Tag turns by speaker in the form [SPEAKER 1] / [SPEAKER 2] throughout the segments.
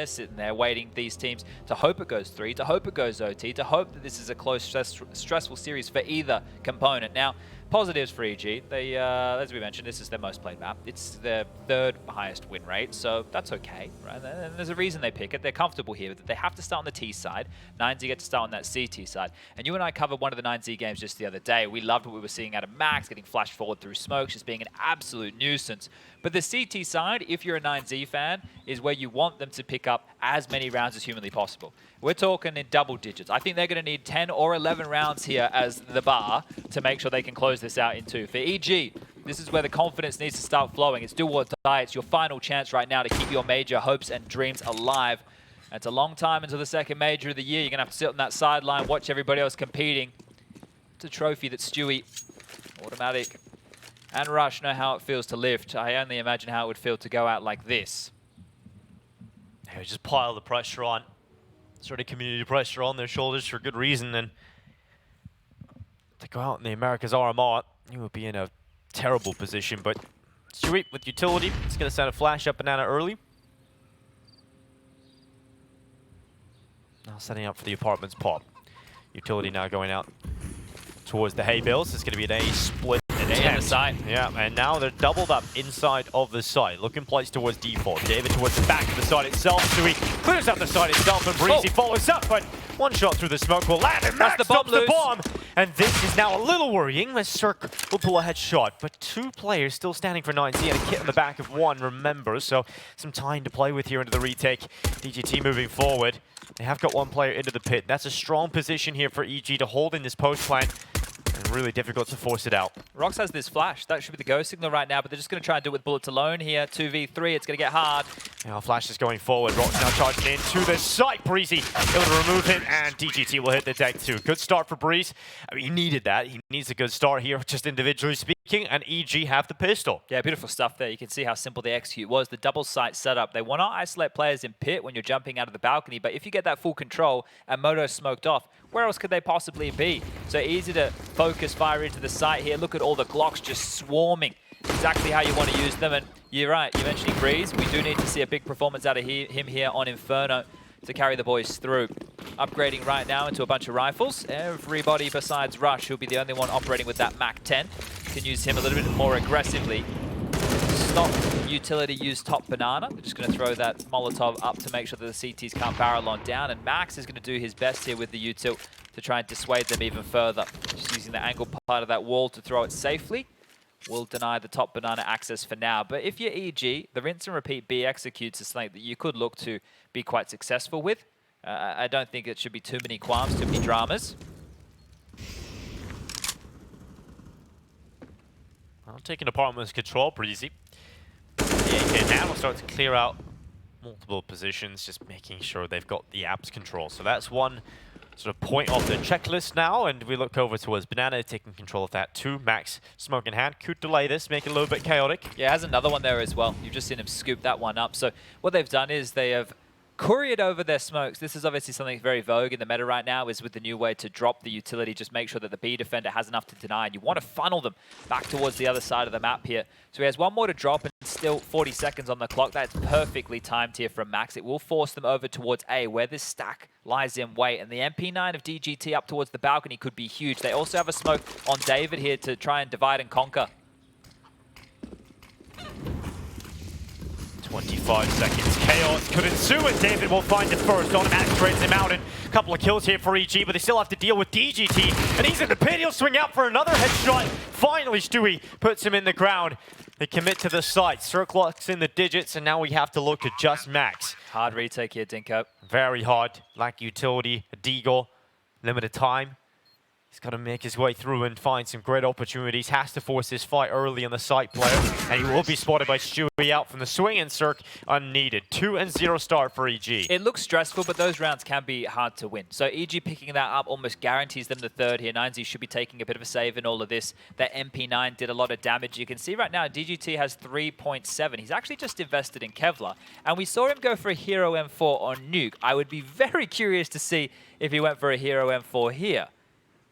[SPEAKER 1] They're sitting there waiting these teams to hope it goes 3, to hope it goes OT, to hope that this is a close, stressful series for either component. Now, positives for EG. They, as we mentioned, this is their most played map. It's their 3rd highest win rate, so that's okay, right? And there's a reason they pick it. They're comfortable here, but they have to start on the T side. 9Z get to start on that CT side. And you and I covered one of the 9Z games just the other day. We loved what we were seeing out of Max, getting flashed forward through smokes, just being an absolute nuisance. But the CT side, if you're a 9Z fan, is where you want them to pick up as many rounds as humanly possible. We're talking in double digits. I think they're going to need 10 or 11 rounds here as the bar to make sure they can close this out in 2. For EG, this is where the confidence needs to start flowing. It's do or die. It's your final chance right now to keep your major hopes and dreams alive. And it's a long time until the 2nd major of the year. You're going to have to sit on that sideline, watch everybody else competing. It's a trophy that Stewie, Autimatic, and Rush know how it feels to lift. I only imagine how it would feel to go out like this.
[SPEAKER 2] They just pile the pressure on. Sort of community pressure on their shoulders for good reason. And to go out in the Americas RMR, you would be in a terrible position. But Stewie with utility, it's going to send a flash up banana early. Now setting up for the apartments pop. Utility now going out towards the hay bales. It's going to be an A split.
[SPEAKER 1] In the site.
[SPEAKER 2] Yeah, and now they're doubled up inside of the site. Looking plays towards default. David towards the back of the site itself. So he clears out the site itself, and Brehze follows up, but one shot through the smoke will land, and Max stops the bomb. And this is now a little worrying as Cirque will pull a headshot, but 2 players still standing for 9Z and a kit in the back of 1, remember, so some time to play with here into the retake. DGT moving forward. They have got 1 player into the pit. That's a strong position here for EG to hold in this post plant. And really difficult to force it out.
[SPEAKER 1] Rox has this flash. That should be the go signal right now, but they're just going to try and do it with bullets alone here. 2v3, it's going to get hard.
[SPEAKER 2] Now flash is going forward. Rox now charging into the site. Brehze able to remove him, and DGT will hit the deck too. Good start for Brehze. I mean, he needed that. He needs a good start here, just individually speaking, and EG have the pistol.
[SPEAKER 1] Yeah, beautiful stuff there. You can see how simple the execute was. The double site setup. They want to isolate players in pit when you're jumping out of the balcony, but if you get that full control and Moto smoked off, where else could they possibly be? So easy to focus fire into the site here. Look at all the Glocks just swarming. Exactly how you want to use them. And you're right, you're mentioning Brehze. We do need to see a big performance out of him here on Inferno to carry the boys through. Upgrading right now into a bunch of rifles. Everybody besides Rush, who'll be the only one operating with that MAC-10, can use him a little bit more aggressively. Stop utility use top banana. We're just going to throw that Molotov up to make sure that the CTs can't barrel on down. And Max is going to do his best here with the util to try and dissuade them even further. Just using the angle part of that wall to throw it safely. Will deny the top banana access for now. But if you're EG, the rinse and repeat B executes is something that you could look to be quite successful with. I don't think it should be too many qualms, too many dramas.
[SPEAKER 2] Well, taking apartments control, Brehze. The AK now will start to clear out multiple positions, just making sure they've got the apps control. So that's one sort of point off the checklist now, and we look over towards Banana taking control of that too. Max, smoke in hand, could delay this, make it a little bit chaotic.
[SPEAKER 1] Yeah, has another one there as well. You've just seen him scoop that one up. So what they've done is they have couriered over their smokes. This is obviously something very vogue in the meta right now, is with the new way to drop the utility, just make sure that the B defender has enough to deny, and you want to funnel them back towards the other side of the map here. So he has one more to drop, and still 40 seconds on the clock. That's perfectly timed here from Max. It will force them over towards A, where this stack lies in wait, and the MP9 of DGT up towards the balcony could be huge. They also have a smoke on David here to try and divide and conquer.
[SPEAKER 2] 25 seconds. Chaos could ensue, and David will find it first. Autimatic trades him out, and a couple of kills here for EG, but they still have to deal with DGT, and he's in the pit. He'll swing out for another headshot. Finally, Stewie puts him in the ground. They commit to the site. Cirque locks in the digits, and now we have to look at just Max.
[SPEAKER 1] Hard retake here, Dinko.
[SPEAKER 2] Very hard. Lack utility, a deagle, limited time. He's got to make his way through and find some great opportunities. Has to force this fight early on the site player. And he will be spotted by Stewie out from the swing, and Cirque unneeded. 2-0 start for EG.
[SPEAKER 1] It looks stressful, but those rounds can be hard to win. So EG picking that up almost guarantees them the third here. 9Z should be taking a bit of a save in all of this. That MP9 did a lot of damage. You can see right now DGT has 3.7. He's actually just invested in Kevlar. And we saw him go for a Hero M4 on Nuke. I would be very curious to see if he went for a Hero M4 here.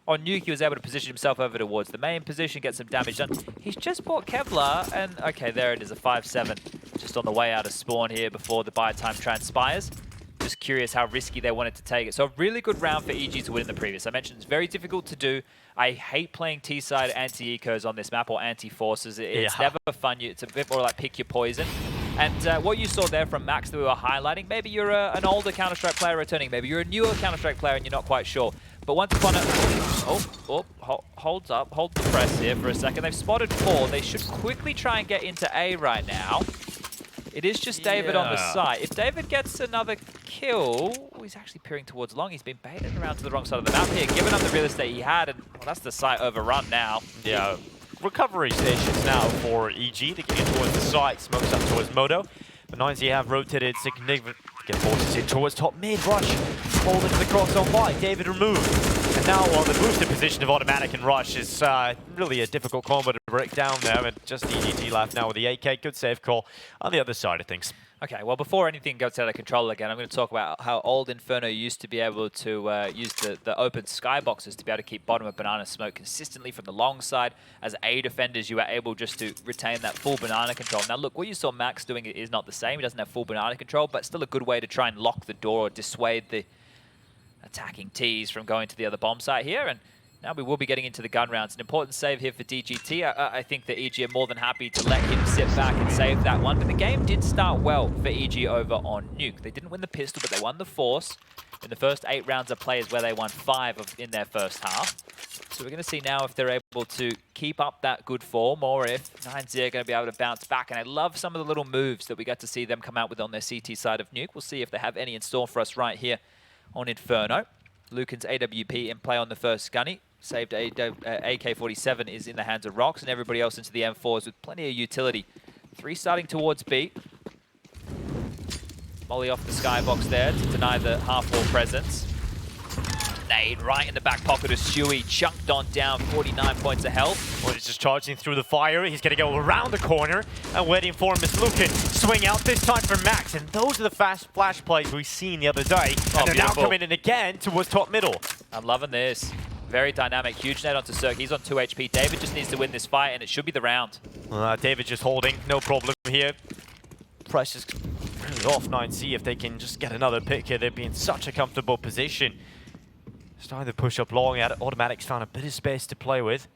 [SPEAKER 1] on Nuke, he was able to position himself over towards the main position, get some damage done. He's just bought Kevlar, and okay, there it is, a 5-7. Just on the way out of spawn here before the buy time transpires. Just curious how risky they wanted to take it. So a really good round for EG to win in the previous. I mentioned it's very difficult to do. I hate playing T-side anti-ecos on this map or anti-forces. It's never fun. It's a bit more like pick your poison. And what you saw there from Max that we were highlighting, maybe you're an older Counter-Strike player returning, maybe you're a newer Counter-Strike player and you're not quite sure. But once upon a... holds up, hold the press here for a second. They've spotted 4. They should quickly try and get into A right now. It is just David on the site. If David gets another kill... Oh, he's actually peering towards long. He's been baited around to the wrong side of the map here, given up the real estate he had, and well, that's the site overrun now.
[SPEAKER 2] Yeah. Recovery stations now for EG. They get towards the site, smokes up towards Moto. But 9Z have rotated significant forces in towards top mid. Rush holding the cross on by. David removed. And now on the boosted position of autimatic and Rush is really a difficult combo to break down there. And just EGT left now with the AK. Good save call on the other side of things.
[SPEAKER 1] Okay, well, before anything goes out of control again, I'm going to talk about how old Inferno used to be able to use the open skyboxes to be able to keep bottom of banana smoke consistently from the long side. As A defenders, you were able just to retain that full banana control. Now, look, what you saw Max doing is not the same. He doesn't have full banana control, but still a good way to try and lock the door or dissuade the attacking Ts from going to the other bomb site here. And now we will be getting into the gun rounds. An important save here for DGT. I think that EG are more than happy to let him sit back and save that one. But the game did start well for EG over on Nuke. They didn't win the pistol, but they won the force. In the first 8 rounds of play is where they won 5 in their first half. So we're going to see now if they're able to keep up that good form or if 9Z are going to be able to bounce back. And I love some of the little moves that we got to see them come out with on their CT side of Nuke. We'll see if they have any in store for us right here on Inferno. Luken's AWP in play on the first gunny. Saved AK-47 is in the hands of Rox, and everybody else into the M4s with plenty of utility. 3 starting towards B. Molly off the skybox there to deny the half-wall presence. Nade right in the back pocket of Stewie, chunked on down, 49 points of health.
[SPEAKER 2] Well, he's just charging through the fire. He's going to go around the corner and waiting for him is Luken. Swing out this time for Max, and those are the fast flash plays we've seen the other day. And they're now coming in again towards top middle.
[SPEAKER 1] I'm loving this. Very dynamic, huge net onto Cirque. He's on 2 HP. David just needs to win this fight, and it should be the round.
[SPEAKER 2] David just holding, no problem here. Pressure's really off 9Z. If they can just get another pick here, they'd be in such a comfortable position. Starting to push up long at it. Automatic's found a bit of space to play with.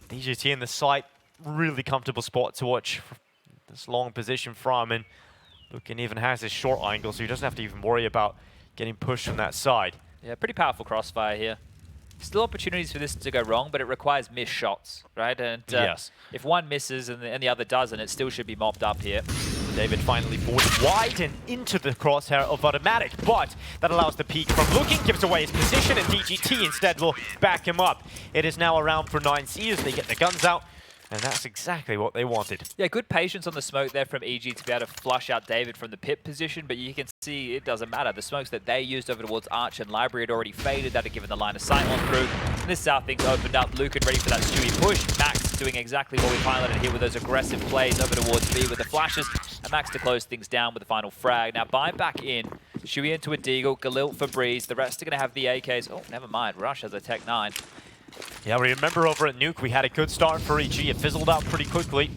[SPEAKER 2] DGT in the site, really comfortable spot to watch this long position from, and Luken even has his short angle, so he doesn't have to even worry about getting pushed from that side.
[SPEAKER 1] Yeah, pretty powerful crossfire here. Still opportunities for this to go wrong, but it requires missed shots, right? And
[SPEAKER 2] yes.
[SPEAKER 1] If one misses and the other doesn't, it still should be mopped up here.
[SPEAKER 2] David finally forced wide and into the crosshair of autimatic, but that allows the peek from Luken, gives away his position, and DGT instead will back him up. It is now a round for 9Z as they get the guns out, and that's exactly what they wanted.
[SPEAKER 1] Yeah, good patience on the smoke there from EG to be able to flush out David from the pit position, but you can see it doesn't matter. The smokes that they used over towards Arch and Library had already faded. That had given the line of sight on through. And this south thing's opened up. Luken ready for that Stewie push. Max doing exactly what we highlighted here with those aggressive plays over towards B with the flashes. And Max to close things down with the final frag. Now buy back in. Stewie into a Deagle. Galil for Brehze. The rest are going to have the AKs. Oh, never mind. Rush has a Tech 9.
[SPEAKER 2] Yeah, we remember over at Nuke, we had a good start for EG. It fizzled out pretty quickly.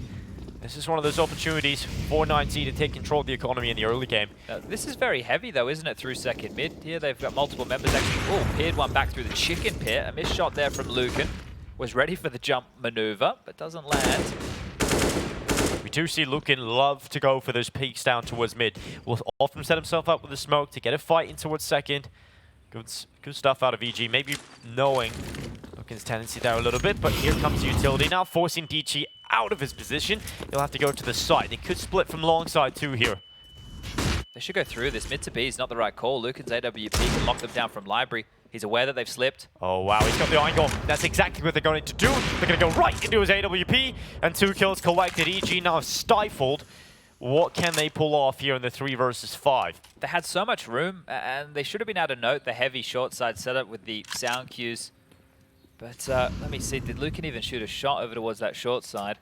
[SPEAKER 2] This is one of those opportunities for 9Z to take control of the economy in the early game.
[SPEAKER 1] This is very heavy, though, isn't it, through second mid? Here they've got multiple members actually. Oh, peered one back through the chicken pit. A missed shot there from Luken. Was ready for the jump maneuver, but doesn't land.
[SPEAKER 2] We do see Luken love to go for those peaks down towards mid. Will often set himself up with the smoke to get a fight in towards second. Good stuff out of EG, maybe knowing Luken's tendency there a little bit, but here comes the utility now, forcing DG out of his position. He'll have to go to the side. He could split from long side too here.
[SPEAKER 1] They should go through this. Mid to B is not the right call. Luken's AWP can lock them down from Library. He's aware that they've slipped.
[SPEAKER 2] Oh wow, he's got the angle. That's exactly what they're going to do. They're going to go right into his AWP, and 2 kills collected. EG now stifled. What can they pull off here in the 3 versus 5?
[SPEAKER 1] They had so much room, and they should have been able to note the heavy short side setup with the sound cues. But let me see, did Luken even shoot a shot over towards that short side?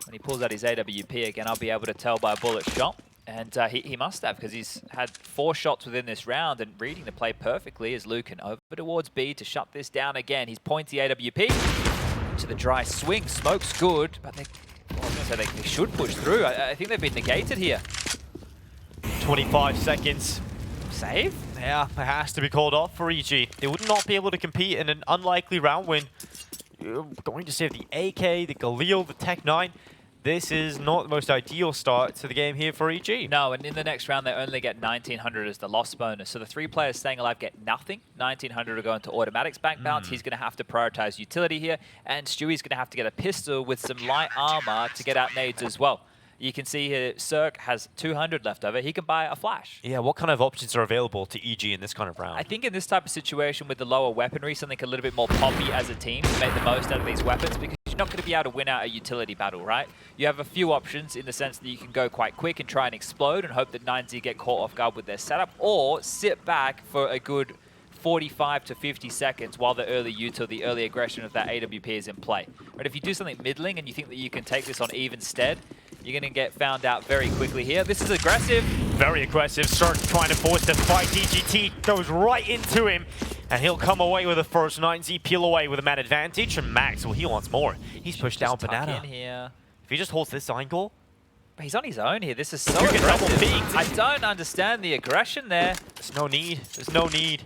[SPEAKER 1] When he pulls out his AWP again, I'll be able to tell by a bullet shot. And he must have, because he's had 4 shots within this round, and reading the play perfectly is luken over towards B to shut this down again. He's pointy AWP to the dry swing. Smoke's good, but they, well, I was going to say they should push through. I think they've been negated here.
[SPEAKER 2] 25 seconds.
[SPEAKER 1] Save?
[SPEAKER 2] Yeah, it has to be called off for EG. They would not be able to compete in an unlikely round win. You're going to save the AK, the Galil, the Tech 9. This is not the most ideal start to the game here for EG.
[SPEAKER 1] No, and in the next round, they only get 1900 as the loss bonus. So the 3 players staying alive get nothing. 1900 will go into automatics bank balance. He's going to have to prioritize utility here. And Stewie's going to have to get a pistol with some light armor to get out nades as well. You can see here, Cirque has 200 left over. He can buy a flash.
[SPEAKER 2] Yeah, what kind of options are available to EG in this kind of round?
[SPEAKER 1] I think in this type of situation with the lower weaponry, something a little bit more poppy as a team to make the most out of these weapons, because you're not going to be able to win out a utility battle, right? You have a few options in the sense that you can go quite quick and try and explode and hope that 9Z get caught off guard with their setup, or sit back for a good 45 to 50 seconds while the early util, the early aggression of that AWP is in play. But if you do something middling and you think that you can take this on Eve instead, you're going to get found out very quickly here. This is aggressive.
[SPEAKER 2] Very aggressive. Cirque trying to force the fight. DGT goes right into him, and he'll come away with the first. 9Z peel away with a man advantage, and Max, well, he wants more. He's pushed down Banana.
[SPEAKER 1] In here.
[SPEAKER 2] If he just holds this angle,
[SPEAKER 1] but he's on his own here. This is so aggressive. I don't understand the aggression there.
[SPEAKER 2] There's no need. There's no need.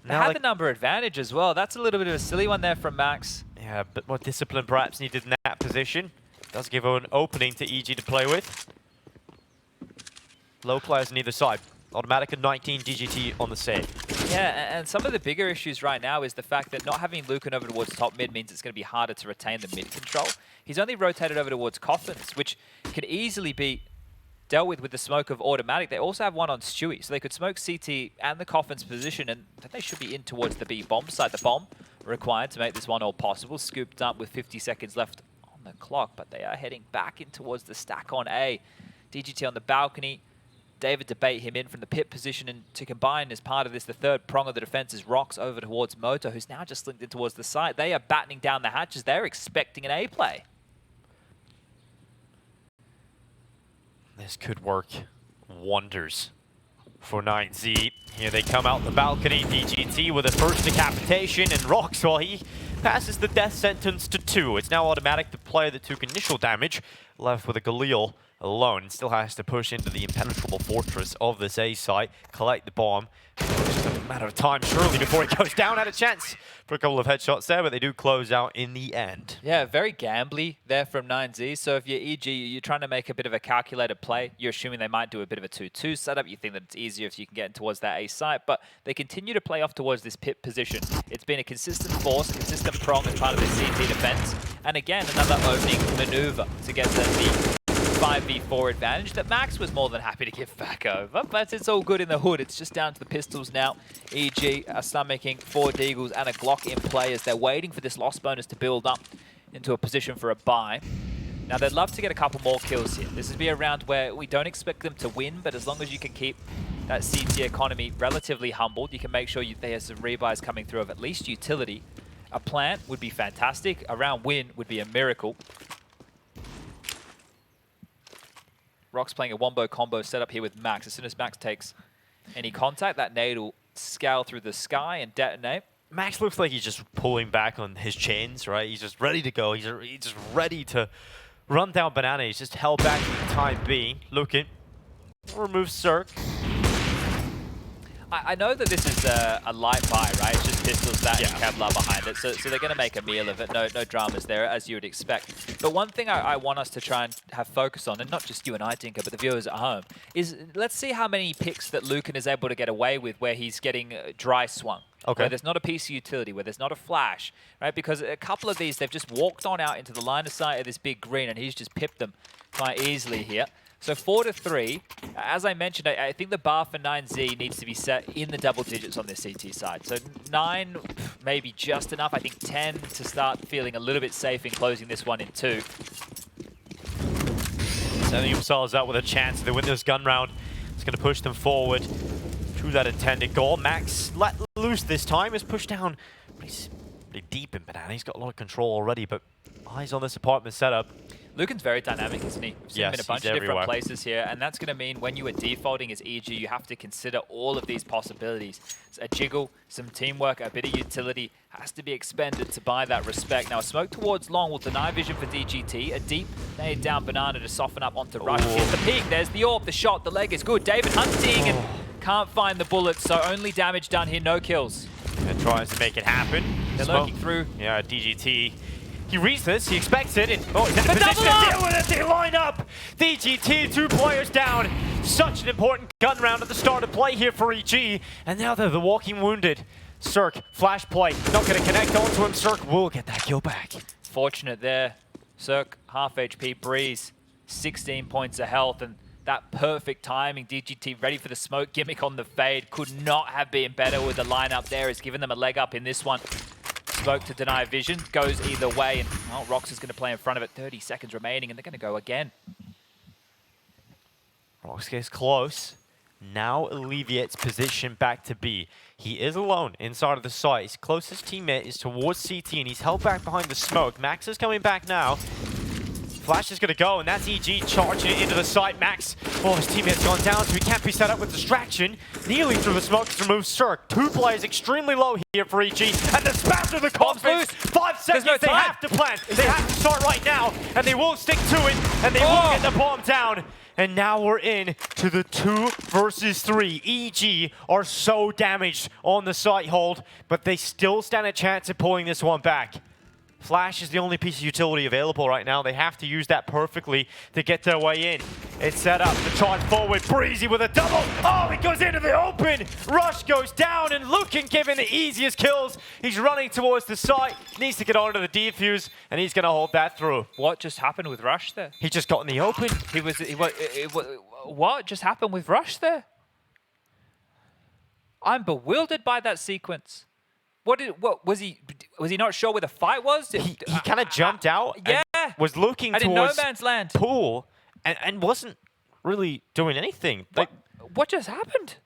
[SPEAKER 1] They had the number advantage as well. That's a little bit of a silly one there from Max.
[SPEAKER 2] Yeah, but more discipline perhaps needed in that position. Does give an opening to EG to play with. Low players on either side. Automatic and 19 DGT on the save.
[SPEAKER 1] Yeah, and some of the bigger issues right now is the fact that not having luken over towards top mid means it's going to be harder to retain the mid control. He's only rotated over towards coffins, which could easily be dealt with the smoke of automatic. They also have one on Stewie, so they could smoke CT and the coffin's position, and they should be in towards the B bomb side. The bomb required to make this one all possible. Scooped up with 50 seconds left on the clock, but they are heading back in towards the stack on A. DGT on the balcony. David to bait him in from the pit position, and to combine as part of this, the third prong of the defense is Rocks over towards Moto, who's now just linked in towards the site. They are battening down the hatches. They're expecting an A play.
[SPEAKER 2] This could work wonders for 9Z. Here they come out the balcony. DGT with a first decapitation, and Rocks, well, he passes the death sentence to 2. It's now automatic. The player that took initial damage left with a Galil alone. Still has to push into the impenetrable fortress of this A site, collect the bomb. It's just a matter of time, surely, before it goes down. Had a chance for a couple of headshots there, but they do close out in the end.
[SPEAKER 1] Yeah, very gambly there from 9Z. So if you're EG, you're trying to make a bit of a calculated play. You're assuming they might do a bit of a 2-2 setup. You think that it's easier if you can get in towards that A site, but they continue to play off towards this pit position. It's been a consistent force, a consistent prong as part of the CT defense. And again, another opening maneuver to get the 5v4 advantage that Max was more than happy to give back over, but it's all good in the hood. It's just down to the pistols now. EG are stomaching 4 Deagles and a Glock in play as they're waiting for this loss bonus to build up into a position for a buy. Now, they'd love to get a couple more kills here. This would be a round where we don't expect them to win, but as long as you can keep that CT economy relatively humbled, you can make sure there's some rebuys coming through of at least utility. A plant would be fantastic. A round win would be a miracle. Rock's playing a wombo combo setup here with Max. As soon as Max takes any contact, that nade will scale through the sky and detonate.
[SPEAKER 2] Max looks like he's just pulling back on his chains, right? He's just ready to go. He's just ready to run down Banana. He's just held back for the time being. Luken removes Cirque.
[SPEAKER 1] I know that this is a light buy, right? It's just pistols, that, and Kevlar behind it. So they're going to make a meal of it. No dramas there, as you would expect. But one thing I want us to try and have focus on, and not just you and I, Tinker, but the viewers at home, is let's see how many picks that luken is able to get away with where he's getting dry swung.
[SPEAKER 2] Okay.
[SPEAKER 1] Where there's not a piece of utility, where there's not a flash, right? Because a couple of these, they've just walked on out into the line of sight of this big green, and he's just pipped them quite easily here. So 4-3. As I mentioned, I think the bar for 9Z needs to be set in the double digits on this CT side. So 9, maybe just enough. I think 10 to start feeling a little bit safe in closing this one in 2.
[SPEAKER 2] Setting themselves up with a chance to win this gun round. It's going to push them forward to that intended goal. Max let loose this time. Is pushed down pretty deep in Banana. He's got a lot of control already, but eyes on this apartment setup.
[SPEAKER 1] Luken's very dynamic, isn't he? We've seen him in a bunch of different places here, and that's going to mean when you are defaulting as EG, you have to consider all of these possibilities. It's a jiggle, some teamwork, a bit of utility has to be expended to buy that respect. Now, a smoke towards long will deny vision for DGT. A deep nade down Banana to soften up onto Rush. Here's the peak, there's the AWP, the shot, the leg is good. David hunting and can't find the bullets, so only damage done here, no kills.
[SPEAKER 2] And tries to make it happen.
[SPEAKER 1] They're lurking through.
[SPEAKER 2] Yeah, DGT. He reads this, he expects it, and he's in a position to deal with it. They line up. DGT, 2 players down. Such an important gun round at the start of play here for EG. And now they're the walking wounded. Cirque, flash play, not going to connect onto him. Cirque will get that kill back.
[SPEAKER 1] Fortunate there. Cirque, half HP. Brehze, 16 points of health, and that perfect timing. DGT ready for the smoke gimmick on the fade. Could not have been better with the lineup there. Has given them a leg up in this one. Smoke to deny vision, goes either way, and well, Rox is going to play in front of it. 30 seconds remaining, and they're going to go again.
[SPEAKER 2] Rox gets close. Now alleviates position back to B. He is alone inside of the site. His closest teammate is towards CT, and he's held back behind the smoke. Max is coming back now. Flash is going to go, and that's EG charging it into the site. Max, oh, his teammate's gone down, so he can't be set up with distraction. Kneeling through the smoke to remove Cirque. 2 players extremely low here for EG. And the spam to the confidence. 5 seconds, they have to plant. They have to start right now, and they will stick to it, and they will get the bomb down. And now we're in to the 2 versus 3. EG are so damaged on the site hold, but they still stand a chance at pulling this one back. Flash is the only piece of utility available right now. They have to use that perfectly to get their way in. It's set up to charge forward. Brehze with a double. Oh, he goes into the open. Rush goes down, and luken giving the easiest kills. He's running towards the site. Needs to get onto the defuse, and he's going to hold that through.
[SPEAKER 1] What just happened with Rush there?
[SPEAKER 2] He just got in the open.
[SPEAKER 1] What just happened with Rush there? I'm bewildered by that sequence. What was he not sure where the fight was?
[SPEAKER 2] He kind of jumped out
[SPEAKER 1] yeah.
[SPEAKER 2] and was looking towards
[SPEAKER 1] no man's land.
[SPEAKER 2] Pool and wasn't really doing anything.
[SPEAKER 1] What just happened?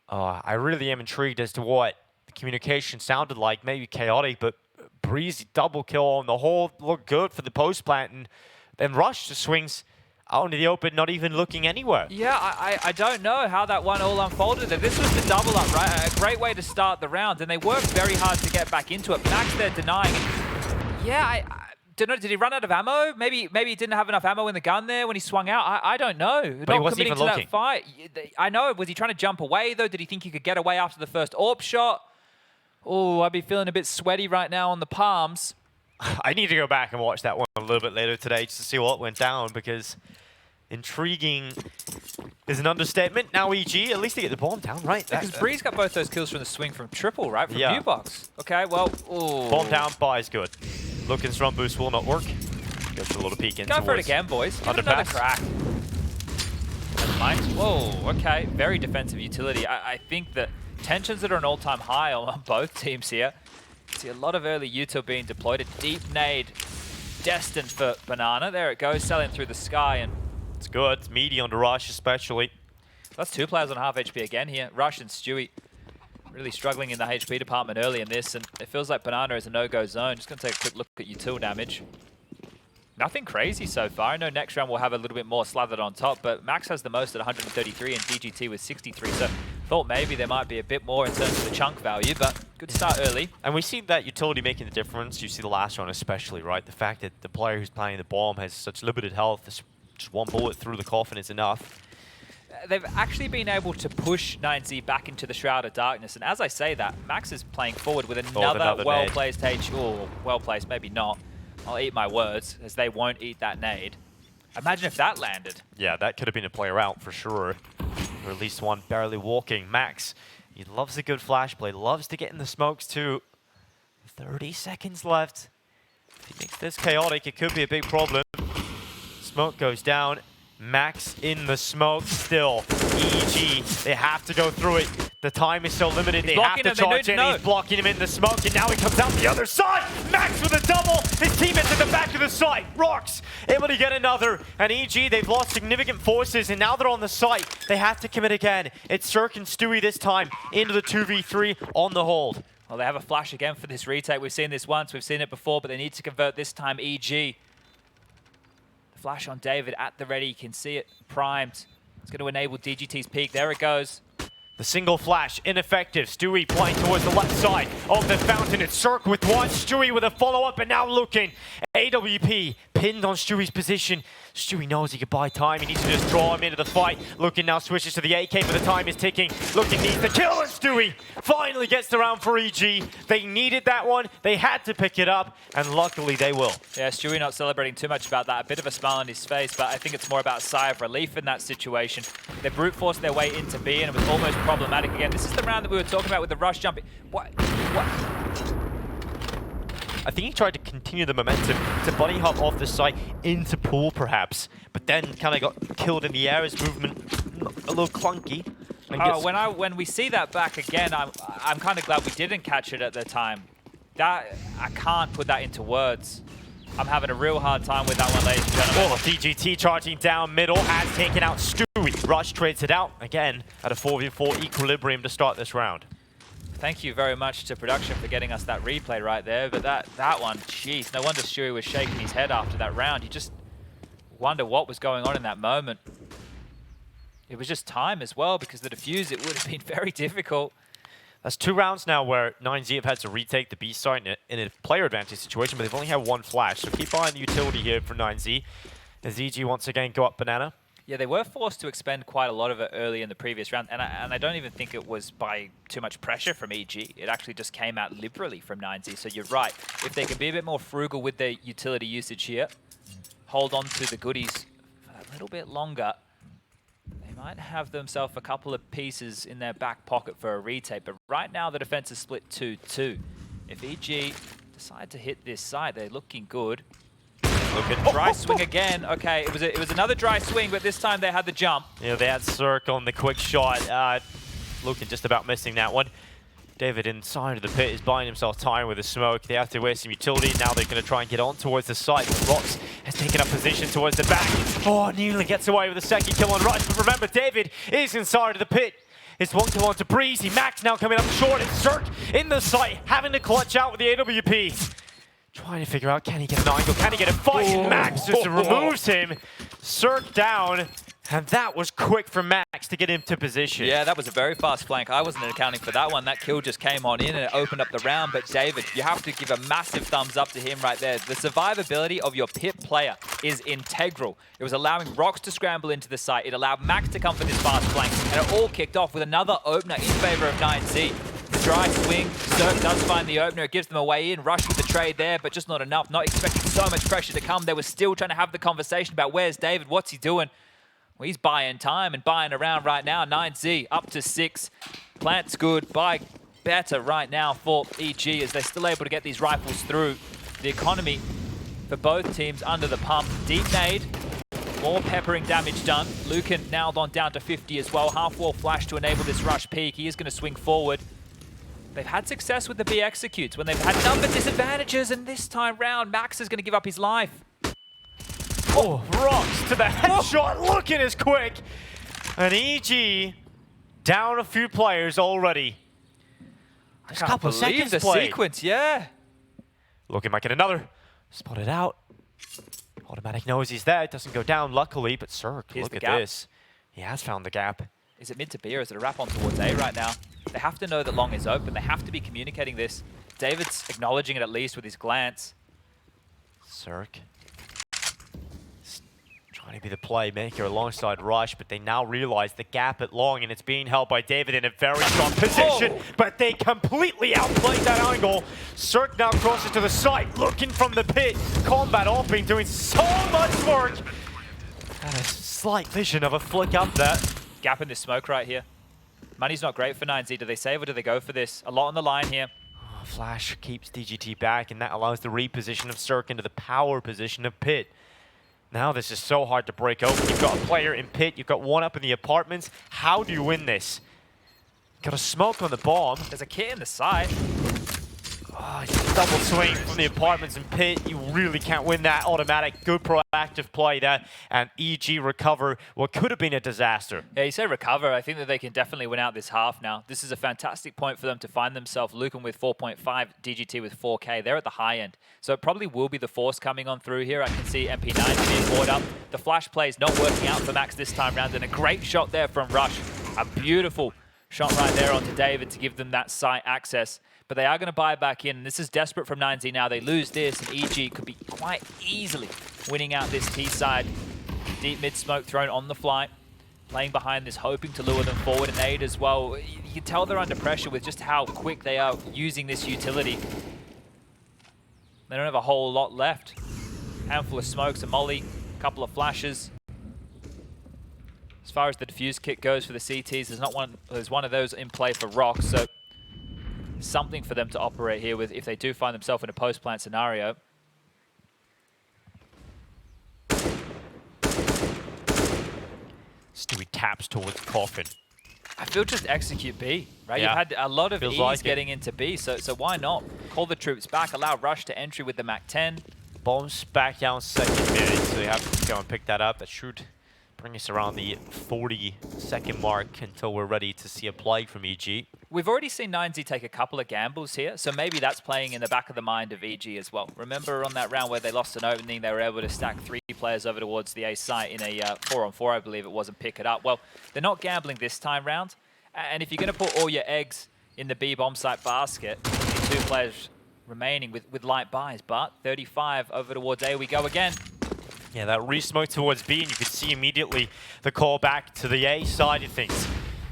[SPEAKER 2] I really am intrigued as to what the communication sounded like. Maybe chaotic, but Brehze double kill on the whole looked good for the post plant, and then Rush just swings out into the open, not even looking anywhere.
[SPEAKER 1] Yeah, I don't know how that one all unfolded. This was the double up, right? A great way to start the round, and they worked very hard to get back into it. Max there denying it. Yeah, I don't know. Did he run out of ammo? Maybe he didn't have enough ammo in the gun there when he swung out. I don't know.
[SPEAKER 2] But he wasn't even looking.
[SPEAKER 1] That fight. I know. Was he trying to jump away though? Did he think he could get away after the first AWP shot? Oh, I'd be feeling a bit sweaty right now on the palms.
[SPEAKER 2] I need to go back and watch that one a little bit later today just to see what went down, because intriguing is an understatement. Now EG, at least they get the bomb down, right?
[SPEAKER 1] Because Brehze got both those kills from the swing from triple, right? From U-Box. Okay, well, ooh.
[SPEAKER 2] Bomb down, buy is good. Luken's front boost will not work. Gets a little peek in.
[SPEAKER 1] Go for it again, boys. Give another crack. Never mind. Whoa, okay. Very defensive utility. I think that tensions that are an all-time high on both teams here. See a lot of early util being deployed. A deep nade destined for Banana. There it goes, sailing through the sky, and
[SPEAKER 2] it's good. It's meaty on the Rush, especially.
[SPEAKER 1] That's 2 players on half HP again here. Rush and Stewie really struggling in the HP department early in this, and it feels like Banana is a no-go zone. Just going to take a quick look at util damage. Nothing crazy so far. I know next round we'll have a little bit more slathered on top, but Max has the most at 133 and DGT with 63, so thought maybe there might be a bit more in terms of the chunk value, but good start early.
[SPEAKER 2] And we see that utility making the difference. You see the last round especially, right? The fact that the player who's playing the bomb has such limited health, just one bullet through the coffin is enough.
[SPEAKER 1] They've actually been able to push 9Z back into the Shroud of Darkness, and as I say that, Max is playing forward with another well-placed H. Oh, well-placed, maybe not. I'll eat my words, as they won't eat that nade. Imagine if that landed.
[SPEAKER 2] Yeah, that could have been a player out for sure. Or at least one barely walking. Max, he loves a good flash play, loves to get in the smokes too. 30 seconds left. If he makes this chaotic, it could be a big problem. Smoke goes down. Max in the smoke still. EG, they have to go through it. The time is so limited, they have to charge in. He's blocking him in the smoke, and now he comes out the other side. Max with a double. His teammates at the back of the site. Rox able to get another. And EG, they've lost significant forces, and now they're on the site. They have to commit again. It's Cirque and Stewie this time into the 2v3 on the hold.
[SPEAKER 1] Well, they have a flash again for this retake. We've seen this once, we've seen it before, but they need to convert this time EG. Flash on David at the ready. You can see it primed. It's going to enable DGT's peak. There it goes.
[SPEAKER 2] The single flash, ineffective. Stewie playing towards the left side of the fountain. It's Cirque with one. Stewie with a follow-up, and now Luken. AWP pinned on Stewie's position. Stewie knows he could buy time. He needs to just draw him into the fight. Luken now switches to the AK, but the time is ticking. Luken needs the kill, and Stewie finally gets the round for EG. They needed that one. They had to pick it up, and luckily they will.
[SPEAKER 1] Yeah, Stewie not celebrating too much about that. A bit of a smile on his face, but I think it's more about a sigh of relief in that situation. They brute forced their way into B, and it was almost problematic again. This is the round that we were talking about with the rush jumping. What?
[SPEAKER 2] I think he tried to continue the momentum to bunny hop off the site into pool, perhaps, but then kind of got killed in the air. His movement a little clunky.
[SPEAKER 1] When we see that back again, I'm kind of glad we didn't catch it at the time. That I can't put that into words. I'm having a real hard time with that one, ladies and gentlemen.
[SPEAKER 2] Oh, DGT charging down middle has taken out Stewie. Rush trades it out again at a 4v4 equilibrium to start this round.
[SPEAKER 1] Thank you very much to production for getting us that replay right there. But that one, jeez, no wonder Stewie was shaking his head after that round. You just wonder what was going on in that moment. It was just time as well, because the defuse, it would have been very difficult.
[SPEAKER 2] That's 2 rounds now where 9Z have had to retake the B side in a player advantage situation, but they've only had 1 flash. So keep an eye on the utility here for 9Z. As EG once again go up banana.
[SPEAKER 1] Yeah, they were forced to expend quite a lot of it early in the previous round, and I don't even think it was by too much pressure from EG. It actually just came out liberally from 9Z, so you're right. If they can be a bit more frugal with their utility usage here, hold on to the goodies for a little bit longer, they might have themselves a couple of pieces in their back pocket for a retake. But right now, the defense is split 2-2. If EG decide to hit this side, they're looking good. Look at dry swing again. Okay, it was another dry swing, but this time they had the jump.
[SPEAKER 2] Yeah, they had Cirque on the quick shot. Luken just about missing that one. David inside of the pit is buying himself time with the smoke. They have to waste some utility. Now they're going to try and get on towards the side. Rox has taken up position towards the back. Oh, nearly gets away with the second kill on Rush. But remember, David is inside of the pit. It's 1 kill onto Brehze. Max now coming up short. It's Cirque in the site, having to clutch out with the AWP. Trying to figure out, can he get an angle? Can he get a fight? And Max just removes him. Cirque down. And that was quick for Max to get into position.
[SPEAKER 1] Yeah, that was a very fast flank. I wasn't accounting for that one. That kill just came on in and it opened up the round. But David, you have to give a massive thumbs up to him right there. The survivability of your pit player is integral. It was allowing Rox to scramble into the site. It allowed Max to come for this fast flank. And it all kicked off with another opener in favor of 9Z. Dry swing, Cirque does find the opener, it gives them a way in, Rush with the trade there, but just not enough, not expecting so much pressure to come. They were still trying to have the conversation about where's David, what's he doing? Well, he's buying time and buying around right now. 9Z up to 6, plant's good, buy better right now for EG as they're still able to get these rifles through. The economy for both teams under the pump. Deep nade, more peppering damage done. Luken now down to 50 as well. Half-wall flash to enable this rush peak. He is going to swing forward. They've had success with the B executes when they've had number disadvantages, and this time round, Max is going to give up his life.
[SPEAKER 2] Oh, Rox to the headshot. Luken is quick. And EG down a few players already. Just a couple of seconds
[SPEAKER 1] the
[SPEAKER 2] played.
[SPEAKER 1] Sequence, yeah.
[SPEAKER 2] Luken might get another. Spotted out. Autimatic knows he's there. It doesn't go down, luckily, but Cirque, look at this. He has found the gap.
[SPEAKER 1] Is it mid to B or is it a wrap on towards A right now? They have to know that long is open. They have to be communicating this. David's acknowledging it at least with his glance.
[SPEAKER 2] Cirque trying to be the playmaker alongside Rush, but they now realize the gap at long, and it's being held by David in a very strong position, but they completely outplayed that angle. Cirque now crosses to the side, looking from the pit. Combat Alpine doing so much work. And a slight vision of a flick up there.
[SPEAKER 1] Gap in this smoke right here. Money's not great for 9Z. Do they save or do they go for this? A lot on the line here.
[SPEAKER 2] Oh, Flash keeps DGT back, and that allows the reposition of Cirque into the power position of Pit. Now this is so hard to break open. You've got a player in Pit, you've got one up in the apartments. How do you win this? Got a smoke on the bomb.
[SPEAKER 1] There's a kit in the side.
[SPEAKER 2] Oh, double swing from the apartments and pit. You really can't win that automatic. Good proactive play there. And EG recover what could have been a disaster.
[SPEAKER 1] Yeah, you say recover. I think that they can definitely win out this half now. This is a fantastic point for them to find themselves. Luken with 4.5, DGT with 4K. They're at the high end. So it probably will be the Force coming on through here. I can see MP9 being brought up. The flash play is not working out for Max this time round. And a great shot there from Rush. A beautiful shot right there onto David to give them that site access. But they are going to buy back in. This is desperate from 9Z now. They lose this, and EG could be quite easily winning out this T side. Deep mid smoke thrown on the fly. Playing behind this, hoping to lure them forward. And Aid as well. You can tell they're under pressure with just how quick they are using this utility. They don't have a whole lot left. Handful of smokes, a molly, a couple of flashes. As far as the defuse kit goes for the CTs, there's one of those in play for Rock. So something for them to operate here with if they do find themselves in a post-plant scenario.
[SPEAKER 2] Stewie taps towards Coffin.
[SPEAKER 1] I feel just execute B, right?
[SPEAKER 2] Yeah.
[SPEAKER 1] You've had a lot of
[SPEAKER 2] Feels
[SPEAKER 1] ease
[SPEAKER 2] like
[SPEAKER 1] getting into B, so why not? Call the troops back, allow Rush to entry with the MAC-10.
[SPEAKER 2] Bombs back down second mid, so you have to go and pick that up. That should bring us around the 40-second mark until we're ready to see a play from EG.
[SPEAKER 1] We've already seen 9Z take a couple of gambles here, so maybe that's playing in the back of the mind of EG as well. Remember on that round where they lost an opening, they were able to stack 3 players over towards the A site in a 4-on-4, I believe it was, and pick it up. Well, they're not gambling this time round, and if you're going to put all your eggs in the B bomb site basket, you need 2 players remaining with light buys, but 35 over towards A we go again.
[SPEAKER 2] Yeah, that re-smoke towards B, and you could see immediately the call back to the A side of things.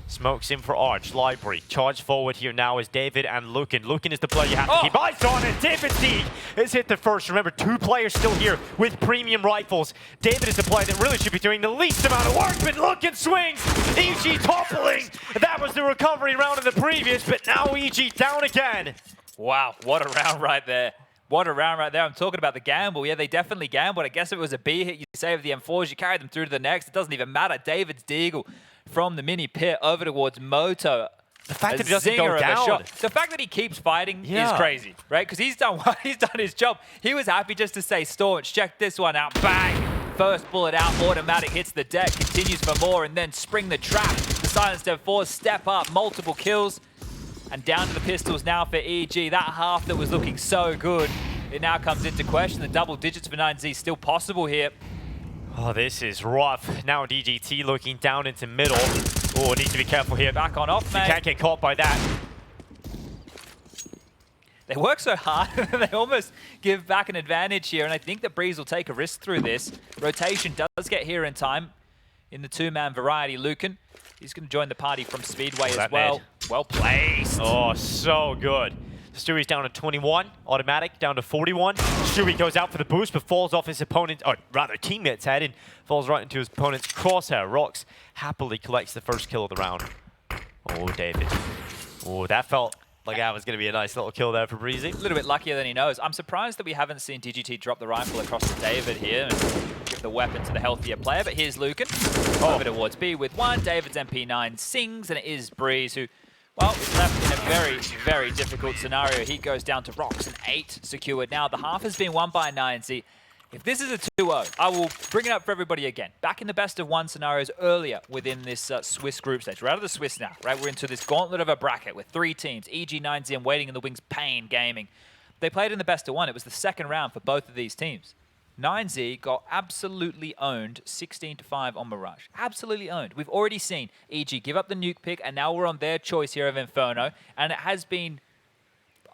[SPEAKER 2] Smokes in for Arch, Library. Charge forward here now is David and Luken. Luken is the player you have to keep eyes on, and David D has hit the first. Remember, 2 players still here with premium rifles. David is the player that really should be doing the least amount of work, but Luken swings. EG toppling. That was the recovery round in the previous, but now EG down again.
[SPEAKER 1] Wow, what a round right there. What a round right there. I'm talking about the gamble. Yeah, they definitely gambled. I guess if it was a B hit, you save the M4s, you carry them through to the next. It doesn't even matter. David's deagle from the mini pit over towards Moto.
[SPEAKER 2] The fact that he doesn't go down.
[SPEAKER 1] The fact that he keeps fighting is crazy, right? Because he's done his job. He was happy just to say, Staunch, check this one out. Bang! First bullet out, automatic hits the deck, continues for more, and then spring the trap. The silenced M4s step up, multiple kills. And down to the pistols now for EG. That half that was looking so good, it now comes into question. The double digits for 9Z still possible here.
[SPEAKER 2] Oh, this is rough. Now DGT looking down into middle. Oh, needs to be careful here.
[SPEAKER 1] Back on off, mate.
[SPEAKER 2] You can't get caught by that.
[SPEAKER 1] They work so hard, they almost give back an advantage here, and I think that Brehze will take a risk through this. Rotation does get here in time in the 2-man variety. Luken, he's going to join the party from Speedway as well. Well placed.
[SPEAKER 2] Oh, so good. Stewie's down to 21, automatic, down to 41. Stewie goes out for the boost, but falls off his opponent, or rather teammate's head, and falls right into his opponent's crosshair. Rocks happily collects the first kill of the round. Oh, David. Oh, that felt like that was going to be a nice little kill there for Brehze.
[SPEAKER 1] A little bit luckier than he knows. I'm surprised that we haven't seen DGT drop the rifle across to David here and give the weapon to the healthier player, but here's Luken over towards B with 1. David's MP9 sings, and it is Brehze who, well, is left in a very, very difficult scenario. He goes down to Rocks, and 8 secured. Now, the half has been won by 9Z. If this is a 2-0, I will bring it up for everybody again. Back in the best-of-1 scenarios earlier within this Swiss group stage. We're out of the Swiss now, right? We're into this gauntlet of a bracket with 3 teams, EG, 9Z, and Waiting in the Wings, Pain Gaming. They played in the best-of-1. It was the second round for both of these teams. 9Z got absolutely owned 16-5 on Mirage. Absolutely owned. We've already seen EG give up the nuke pick, and now we're on their choice here of Inferno, and it has been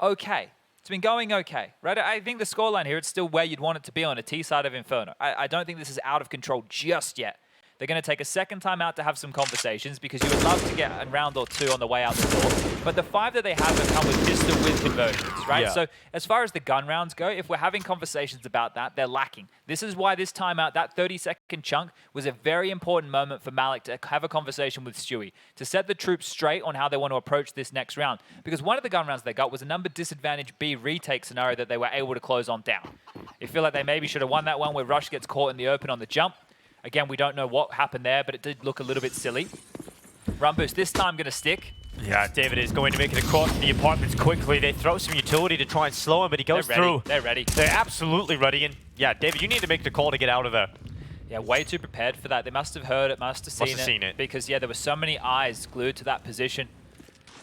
[SPEAKER 1] okay. It's been going okay, right? I think the scoreline here, it's still where you'd want it to be on a T side of Inferno. I don't think this is out of control just yet. They're going to take a second time out to have some conversations because you would love to get a round or 2 on the way out the door. But the 5 that they have come with pistol with conversions, right?
[SPEAKER 2] Yeah.
[SPEAKER 1] So as far as the gun rounds go, if we're having conversations about that, they're lacking. This is why this timeout, that 30-second chunk, was a very important moment for Malik to have a conversation with Stewie, to set the troops straight on how they want to approach this next round. Because one of the gun rounds they got was a number disadvantage B retake scenario that they were able to close on down. I feel like they maybe should have won that one where Rush gets caught in the open on the jump. Again, we don't know what happened there, but it did look a little bit silly. Run boost this time going to stick.
[SPEAKER 2] Yeah, David is going to make it across the apartments quickly. They throw some utility to try and slow him, but he goes through.
[SPEAKER 1] They're ready.
[SPEAKER 2] They're absolutely ready. And yeah, David, you need to make the call to get out of there.
[SPEAKER 1] Yeah, way too prepared for that. They must have heard it, must have seen it. Because, yeah, there were so many eyes glued to that position.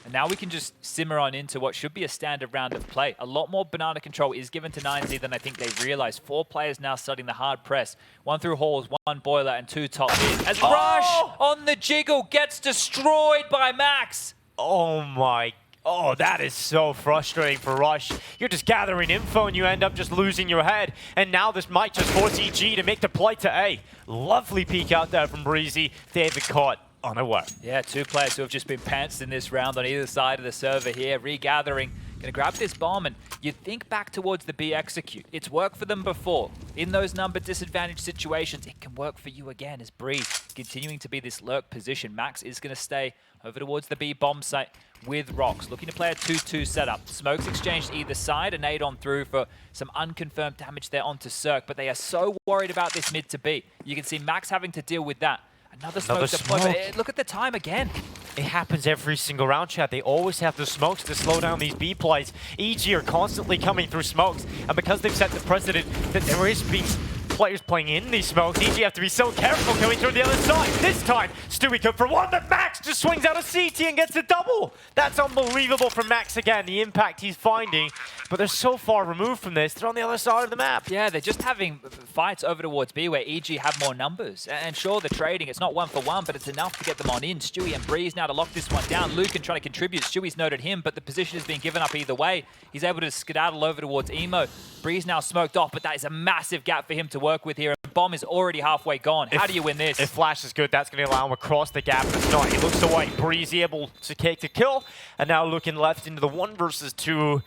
[SPEAKER 1] And now we can just simmer on into what should be a standard round of play. A lot more banana control is given to 9Z than I think they realized. 4 players now studying the hard press. 1 through halls, 1 boiler, and 2 top mid. As Rush on the jiggle gets destroyed by Max.
[SPEAKER 2] Oh my, oh, that is so frustrating for Rush. You're just gathering info and you end up just losing your head. And now this might just force EG to make the play to A. Lovely peek out there from Brehze. David caught unaware.
[SPEAKER 1] Yeah, 2 players who have just been pantsed in this round on either side of the server here, regathering. Gonna grab this bomb, and you'd think back towards the B execute. It's worked for them before. In those number disadvantaged situations, it can work for you again as Brehze continuing to be this lurk position. Max is gonna stay over towards the B bomb site with Rocks, looking to play a 2-2 setup. Smokes exchanged either side, a nade on through for some unconfirmed damage there onto Cirque, but they are so worried about this mid to B. You can see Max having to deal with that. Another smoke deployment. Look at the time again.
[SPEAKER 2] It happens every single round, chat. They always have the smokes to slow down these B plays. EG are constantly coming through smokes, and because they've set the precedent that there is being players playing in these smokes, EG have to be so careful coming through the other side. This time, Stewie could for one, but Max just swings out a CT and gets a double. That's unbelievable for Max again, the impact he's finding. But they're so far removed from this, they're on the other side of the map.
[SPEAKER 1] Yeah, they're just having fights over towards B where EG have more numbers. And sure, they're trading. It's not 1 for 1, but it's enough to get them on in. Stewie and Brehze now to lock this one down. Luken trying to contribute. Stewie's noted him, but the position has been given up either way. He's able to skedaddle over towards Emo. Brehze now smoked off, but that is a massive gap for him to work with here. Bomb is already halfway gone. How do you win this?
[SPEAKER 2] If Flash is good, that's going to allow him across the gap. If it's not, he looks away. Brehze able to take the kill. And now looking left into the 1 versus 2.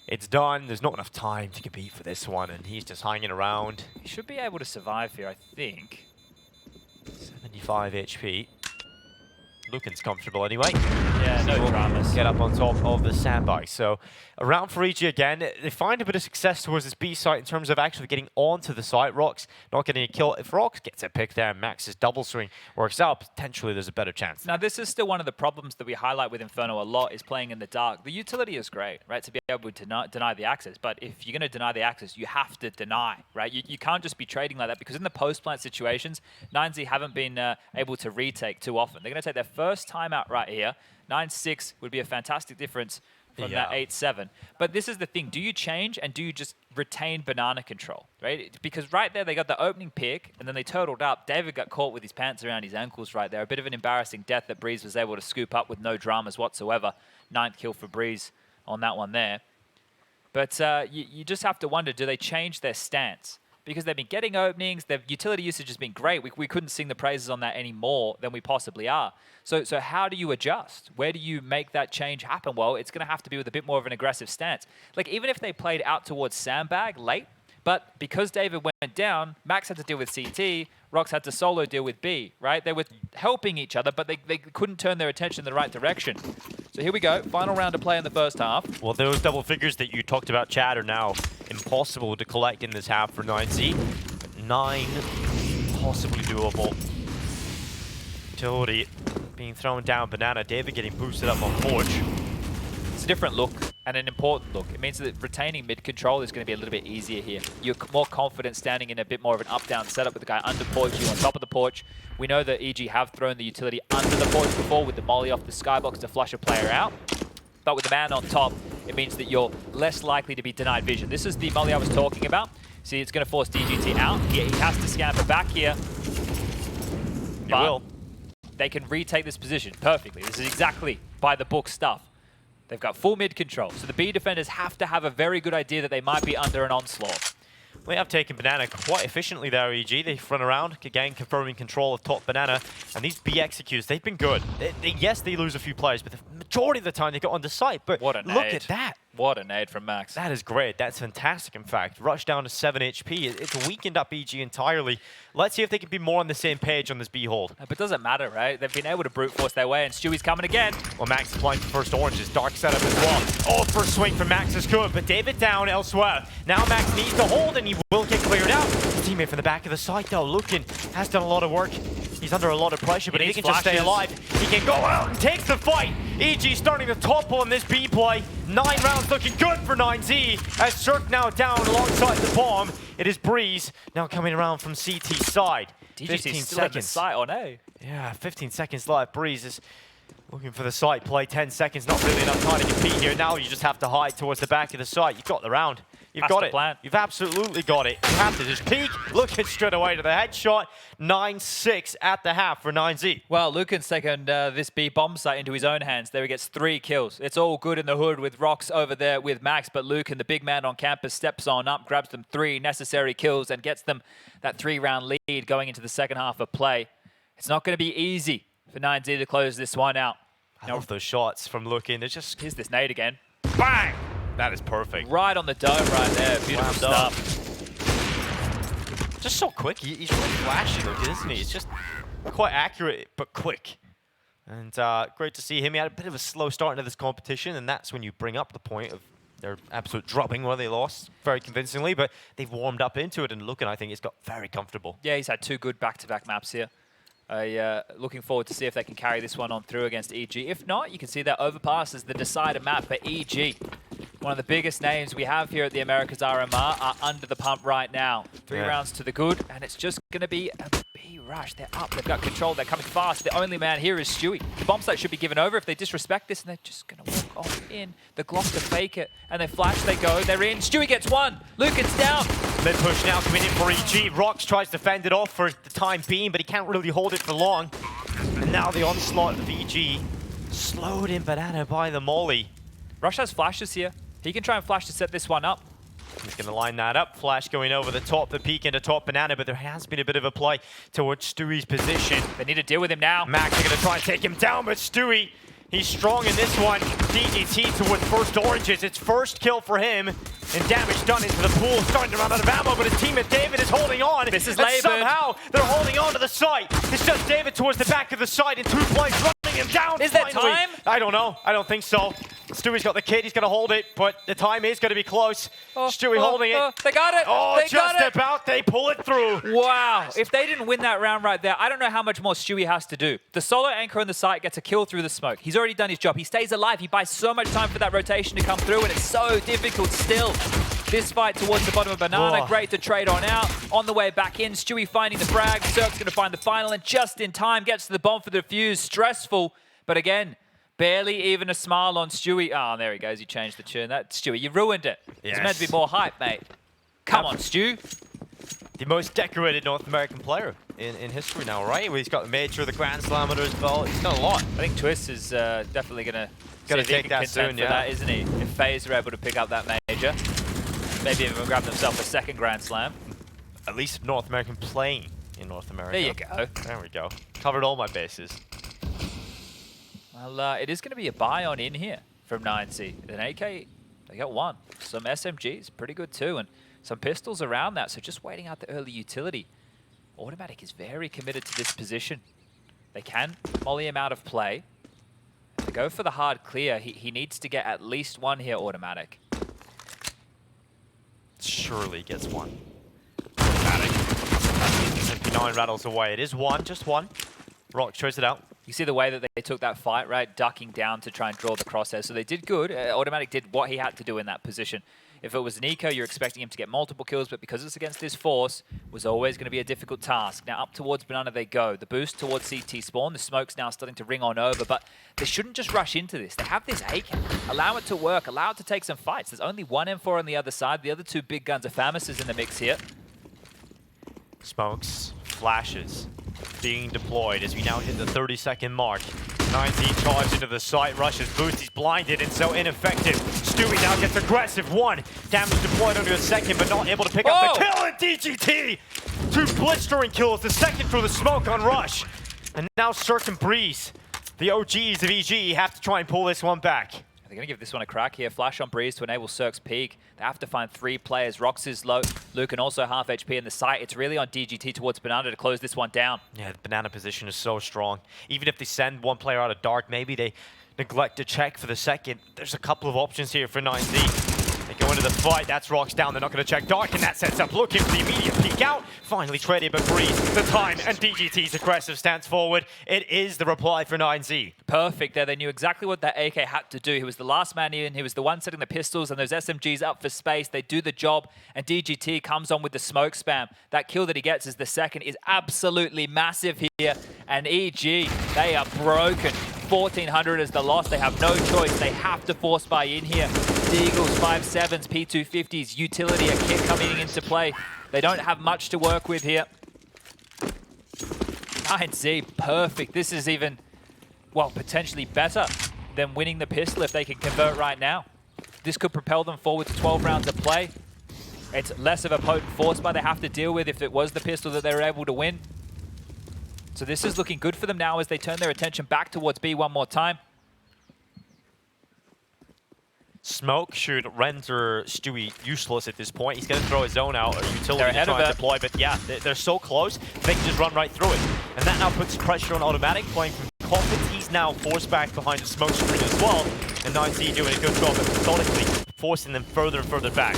[SPEAKER 2] It's done. There's not enough time to compete for this one, and he's just hanging around.
[SPEAKER 1] He should be able to survive here, I think.
[SPEAKER 2] 75 HP. Luken's comfortable anyway.
[SPEAKER 1] Yeah, no dramas.
[SPEAKER 2] Get up on top of the sandbag. So around for EG again. They find a bit of success towards this B site in terms of actually getting onto the site. Rocks not getting a kill. If Rocks gets a pick there and Max's double swing works out, potentially there's a better chance.
[SPEAKER 1] Now, this is still one of the problems that we highlight with Inferno a lot, is playing in the dark. The utility is great, right, to be able to deny the access. But if you're going to deny the access, you have to deny, right? You can't just be trading like that, because in the post-plant situations, 9Z haven't been able to retake too often. They're going to take their first time out right here. 9-6 would be a fantastic difference from that 8-7. But this is the thing. Do you change, and do you just retain banana control, right? Because right there, they got the opening pick, and then they turtled up. David got caught with his pants around his ankles right there. A bit of an embarrassing death that Brehze was able to scoop up with no dramas whatsoever. 9th kill for Brehze on that one there. But you just have to wonder, do they change their stance? Because they've been getting openings, their utility usage has been great. We couldn't sing the praises on that any more than we possibly are. So how do you adjust? Where do you make that change happen? Well, it's going to have to be with a bit more of an aggressive stance. Like, even if they played out towards sandbag late, but because David went down, Max had to deal with CT, Rox had to solo deal with B, right? They were helping each other, but they couldn't turn their attention in the right direction. So here we go, final round of play in the first half.
[SPEAKER 2] Well, those double figures that you talked about, Chad, are now impossible to collect in this half for 9Z. 9, possibly doable. Utility being thrown down, Banana. David getting boosted up on Forge.
[SPEAKER 1] It's a different look, and an important look. It means that retaining mid-control is going to be a little bit easier here. You're more confident standing in a bit more of an up-down setup with the guy under porch, you on top of the porch. We know that EG have thrown the utility under the porch before with the molly off the skybox to flush a player out. But with the man on top, it means that you're less likely to be denied vision. This is the molly I was talking about. See, it's going to force DGT out. He has to scamper back here.
[SPEAKER 2] He will.
[SPEAKER 1] They can retake this position perfectly. This is exactly by the book stuff. They've got full mid control, so the B defenders have to have a very good idea that they might be under an onslaught.
[SPEAKER 2] They have taken Banana quite efficiently there, EG. They run around, again confirming control of top Banana. And these B executes, they've been good. Yes, they lose a few players, but the majority of the time they got on the site. But
[SPEAKER 1] what a nade.
[SPEAKER 2] Look at that.
[SPEAKER 1] What a nade from Max.
[SPEAKER 2] That is great. That's fantastic, in fact. Rush down to 7 HP. It's weakened up EG entirely. Let's see if they can be more on the same page on this B hold.
[SPEAKER 1] But it doesn't matter, right? They've been able to brute force their way, and Stewie's coming again.
[SPEAKER 2] Well, Max is applying for first oranges. Dark setup as well. Oh, first swing from Max is good, but David down elsewhere. Now Max needs to hold, and he will get cleared out. His teammate from the back of the site, though, Luken, has done a lot of work. He's under a lot of pressure, but if he can just stay alive, he can go out and takes the fight. EG starting to topple on this B play. 9 rounds looking good for 9Z. As Cirque now down alongside the bomb. It is Brehze now coming around from CT side.
[SPEAKER 1] DGT
[SPEAKER 2] 15
[SPEAKER 1] still at the
[SPEAKER 2] seconds.
[SPEAKER 1] site on A.
[SPEAKER 2] Yeah, 15 seconds left. Brehze is looking for the site play. 10 seconds, not really enough time to compete here. Now you just have to hide towards the back of the site. You've got the round. You've
[SPEAKER 1] That's
[SPEAKER 2] got
[SPEAKER 1] the
[SPEAKER 2] it.
[SPEAKER 1] plan.
[SPEAKER 2] You've absolutely got it. You have to just peek, looking straight away to the headshot. 9-6 at the half for 9Z.
[SPEAKER 1] Well, luken's taken this B bomb site into his own hands. There he gets 3 kills. It's all good in the hood with Rox over there with Max, but luken, the big man on campus, steps on up, grabs them 3 necessary kills and gets them that 3-round lead going into the second half of play. It's not going to be easy for 9Z to close this one out.
[SPEAKER 2] I love those shots from luken. They're just...
[SPEAKER 1] Here's this nade again.
[SPEAKER 2] Bang! That is perfect.
[SPEAKER 1] Right on the dome right there. Beautiful stuff.
[SPEAKER 2] Just so quick. He's really flashy looking, isn't he? It's just quite accurate, but quick. And great to see him. He had a bit of a slow start into this competition, and that's when you bring up the point of their absolute dropping where they lost very convincingly, but they've warmed up into it, and luken, I think, has got very comfortable.
[SPEAKER 1] Yeah, he's had 2 good back-to-back maps here. Looking forward to see if they can carry this one on through against EG. If not, you can see that Overpass is the decider map for EG. One of the biggest names we have here at the Americas RMR are under the pump right now. 3 rounds to the good, and it's just going to be a B rush. They're up, they've got control, they're coming fast. The only man here is Stewie. The bomb site should be given over if they disrespect this, and they're just going to walk on in. The Glock to fake it, and they flash, they go, they're in. Stewie gets 1. luken's down.
[SPEAKER 2] Mid push now coming in for EG. Rox tries to fend it off for the time being, but he can't really hold it for long. And now the onslaught of EG. Slowed in banana by the molly.
[SPEAKER 1] Rush has flashes here. He can try and flash to set this one up.
[SPEAKER 2] He's going to line that up. Flash going over the top, the peek into top banana, but there has been a bit of a play towards Stewie's position.
[SPEAKER 1] They need to deal with him now.
[SPEAKER 2] Max are going to try and take him down, but Stewie, he's strong in this one. DGT towards first oranges. It's first kill for him. And damage done into the pool. Starting to run out of ammo, but his teammate David is holding on.
[SPEAKER 1] This is
[SPEAKER 2] and
[SPEAKER 1] labored.
[SPEAKER 2] somehow they're holding on to the site. It's just David towards the back of the site in 2 plays, running him down.
[SPEAKER 1] Is that
[SPEAKER 2] finally.
[SPEAKER 1] time?
[SPEAKER 2] I don't know. I don't think so. Stewie's got the kid. He's going to hold it, but the time is going to be close. Stewie holding it.
[SPEAKER 1] They got it.
[SPEAKER 2] Oh,
[SPEAKER 1] they
[SPEAKER 2] just
[SPEAKER 1] got it.
[SPEAKER 2] about. They pull it through.
[SPEAKER 1] Wow. If they didn't win that round right there, I don't know how much more Stewie has to do. The solo anchor on the site gets a kill through the smoke. He's already done his job. He stays alive. He buys so much time for that rotation to come through, and it's so difficult still. This fight towards the bottom of banana, great to trade on out. On the way back in, Stewie finding the frag. Cirque's going to find the final, and just in time gets to the bomb for the defuse. Stressful, but again, barely even a smile on Stewie. Oh, there he goes. He changed the tune. That Stewie, you ruined it.
[SPEAKER 2] Yes.
[SPEAKER 1] It's meant to be more hype, mate. Come on, Stu.
[SPEAKER 2] The most decorated North American player in history now, right? He's got the major, the Grand Slam under his belt. He's done a lot.
[SPEAKER 1] I think Twist is definitely going
[SPEAKER 2] Gotta
[SPEAKER 1] to
[SPEAKER 2] take that soon,
[SPEAKER 1] for that, isn't he? If FaZe are able to pick up that major, maybe even grab themselves a second Grand Slam.
[SPEAKER 2] At least North American playing in North America.
[SPEAKER 1] There you go.
[SPEAKER 2] There we go. Covered all my bases.
[SPEAKER 1] Well, it is going to be a buy on in here from 9C. An AK, they got 1. Some SMGs, pretty good too, and some pistols around that, so just waiting out the early utility. autimatic is very committed to this position. They can molly him out of play. To go for the hard clear, he needs to get at least 1 here, autimatic.
[SPEAKER 2] Surely gets 1. autimatic. 59 rattles away. It is 1, just 1. Rock shows it out.
[SPEAKER 1] You see the way that they took that fight, right? Ducking down to try and draw the crosshair. So they did good. autimatic did what he had to do in that position. If it was an eco, you're expecting him to get multiple kills, but because it's against this force, was always going to be a difficult task. Now up towards banana they go. The boost towards CT spawn. The smoke's now starting to ring on over, but they shouldn't just rush into this. They have this AK. Allow it to work. Allow it to take some fights. There's only 1 M4 on the other side. The other 2 big guns are Famis's in the mix here.
[SPEAKER 2] Smokes, flashes, being deployed as we now hit the 30-second mark. 9Z charged into the site, rushes boost, he's blinded and so ineffective. Stewie now gets aggressive. 1 damage deployed onto a second, but not able to pick up the kill, and DGT! 2 blistering kills, the second through the smoke on Rush. And now Cirque and Brehze, the OGs of EG, have to try and pull this one back.
[SPEAKER 1] They're going to give this one a crack here. Flash on Brehze to enable Cirque's peak. They have to find 3 players. Rox is low. luken also half HP in the site. It's really on DGT towards banana to close this one down.
[SPEAKER 2] Yeah, the banana position is so strong. Even if they send 1 player out of dark, maybe they neglect to check for the second. There's a couple of options here for 9Z. They Go into the fight. That's rocks down. They're not going to check dark, and that sets up luken for the immediate peek out. Finally traded, but Brehze, the time, and DGT's aggressive stance forward. It is the reply for 9Z.
[SPEAKER 1] Perfect there. They knew exactly what that AK had to do. He was the last man in. He was the one setting the pistols, and those SMGs up for space. They do the job, and DGT comes on with the smoke spam. That kill that he gets as the second is absolutely massive here. And EG, they are broken. 1,400 is the loss. They have no choice. They have to force buy in here. Deagles, 5.7s, P250s, utility, a kit coming into play. They don't have much to work with here. 9Z, perfect. This is even, well, potentially better than winning the pistol if they can convert right now. This could propel them forward to 12 rounds of play. It's less of a potent force buy they have to deal with if it was the pistol that they were able to win. So this is looking good for them now as they turn their attention back towards B one more time.
[SPEAKER 2] Smoke should render Stewie useless at this point. He's going to throw his own out, or utility to try and deploy, but yeah, they're so close, they can just run right through it. And that now puts pressure on autimatic, playing from confidence. He's now forced back behind the smoke screen as well, and 9Z doing a good job of methodically forcing them further and further back.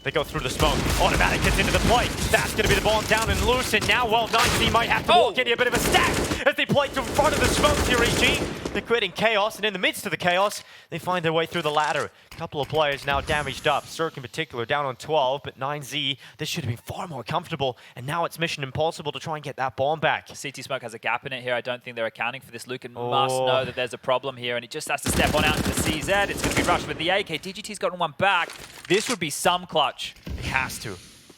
[SPEAKER 2] They go through the smoke. autimatic gets into the play. That's going to be the bomb down and loose. And now, well, 9Z might have to walk into a bit of a stack as they play to front of the smoke here, EG. They're creating chaos, and in the midst of the chaos, they find their way through the ladder. A couple of players now damaged up. Cirque in particular down on 12, but 9Z, this should have been far more comfortable. And now it's mission impossible to try and get that bomb back.
[SPEAKER 1] CT Smoke has a gap in it here. I don't think they're accounting for this. Luken must know that there's a problem here, and he just has to step on out into CZ. It's going to be rushed with the AK. DGT's gotten one back. This would be some clutch.
[SPEAKER 2] He has to.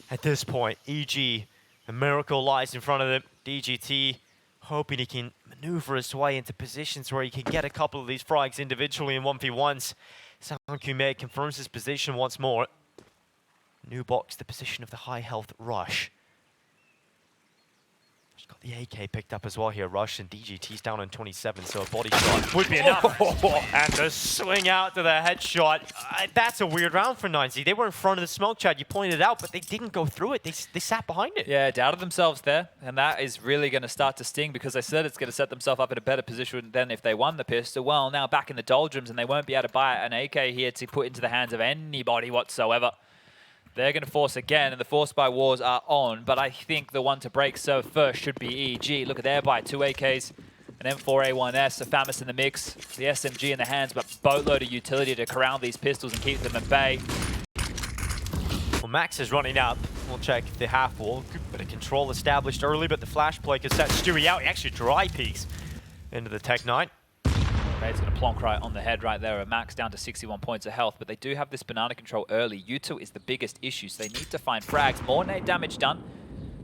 [SPEAKER 2] At this point, EG, a miracle lies in front of them. DGT hoping he can maneuver his way into positions where he can get a couple of these frags individually in 1v1s. Sankume confirms his position once more. New box, the position of the high health Rush. He's got the AK picked up as well here. Rush and DGT's down on 27, so a body shot would be enough. And the swing out to the headshot. That's a weird round for 9Z. They were in front of the smoke, Chad. You pointed it out, but they didn't go through it. They sat behind it.
[SPEAKER 1] Yeah, doubted themselves there, and that is really going to start to sting because I said it's going to set themselves up in a better position than if they won the pistol. Well, now back in the doldrums, and they won't be able to buy an AK here to put into the hands of anybody whatsoever. They're going to force again, and the force buy wars are on, but I think the one to break so first should be EG. Look at their buy, 2 AKs, an M4A1S, a FAMAS in the mix, the SMG in the hands, but boatload of utility to corral these pistols and keep them at bay.
[SPEAKER 2] Well, Max is running up. We'll check the half wall. Good bit of control established early, but the flash play could set Stewie out. He actually dry peeks into the Tech 9.
[SPEAKER 1] It's going to plonk right on the head right there. Max down to 61 points of health, but they do have this banana control early. U2 is the biggest issue, so they need to find frags. More nade damage done.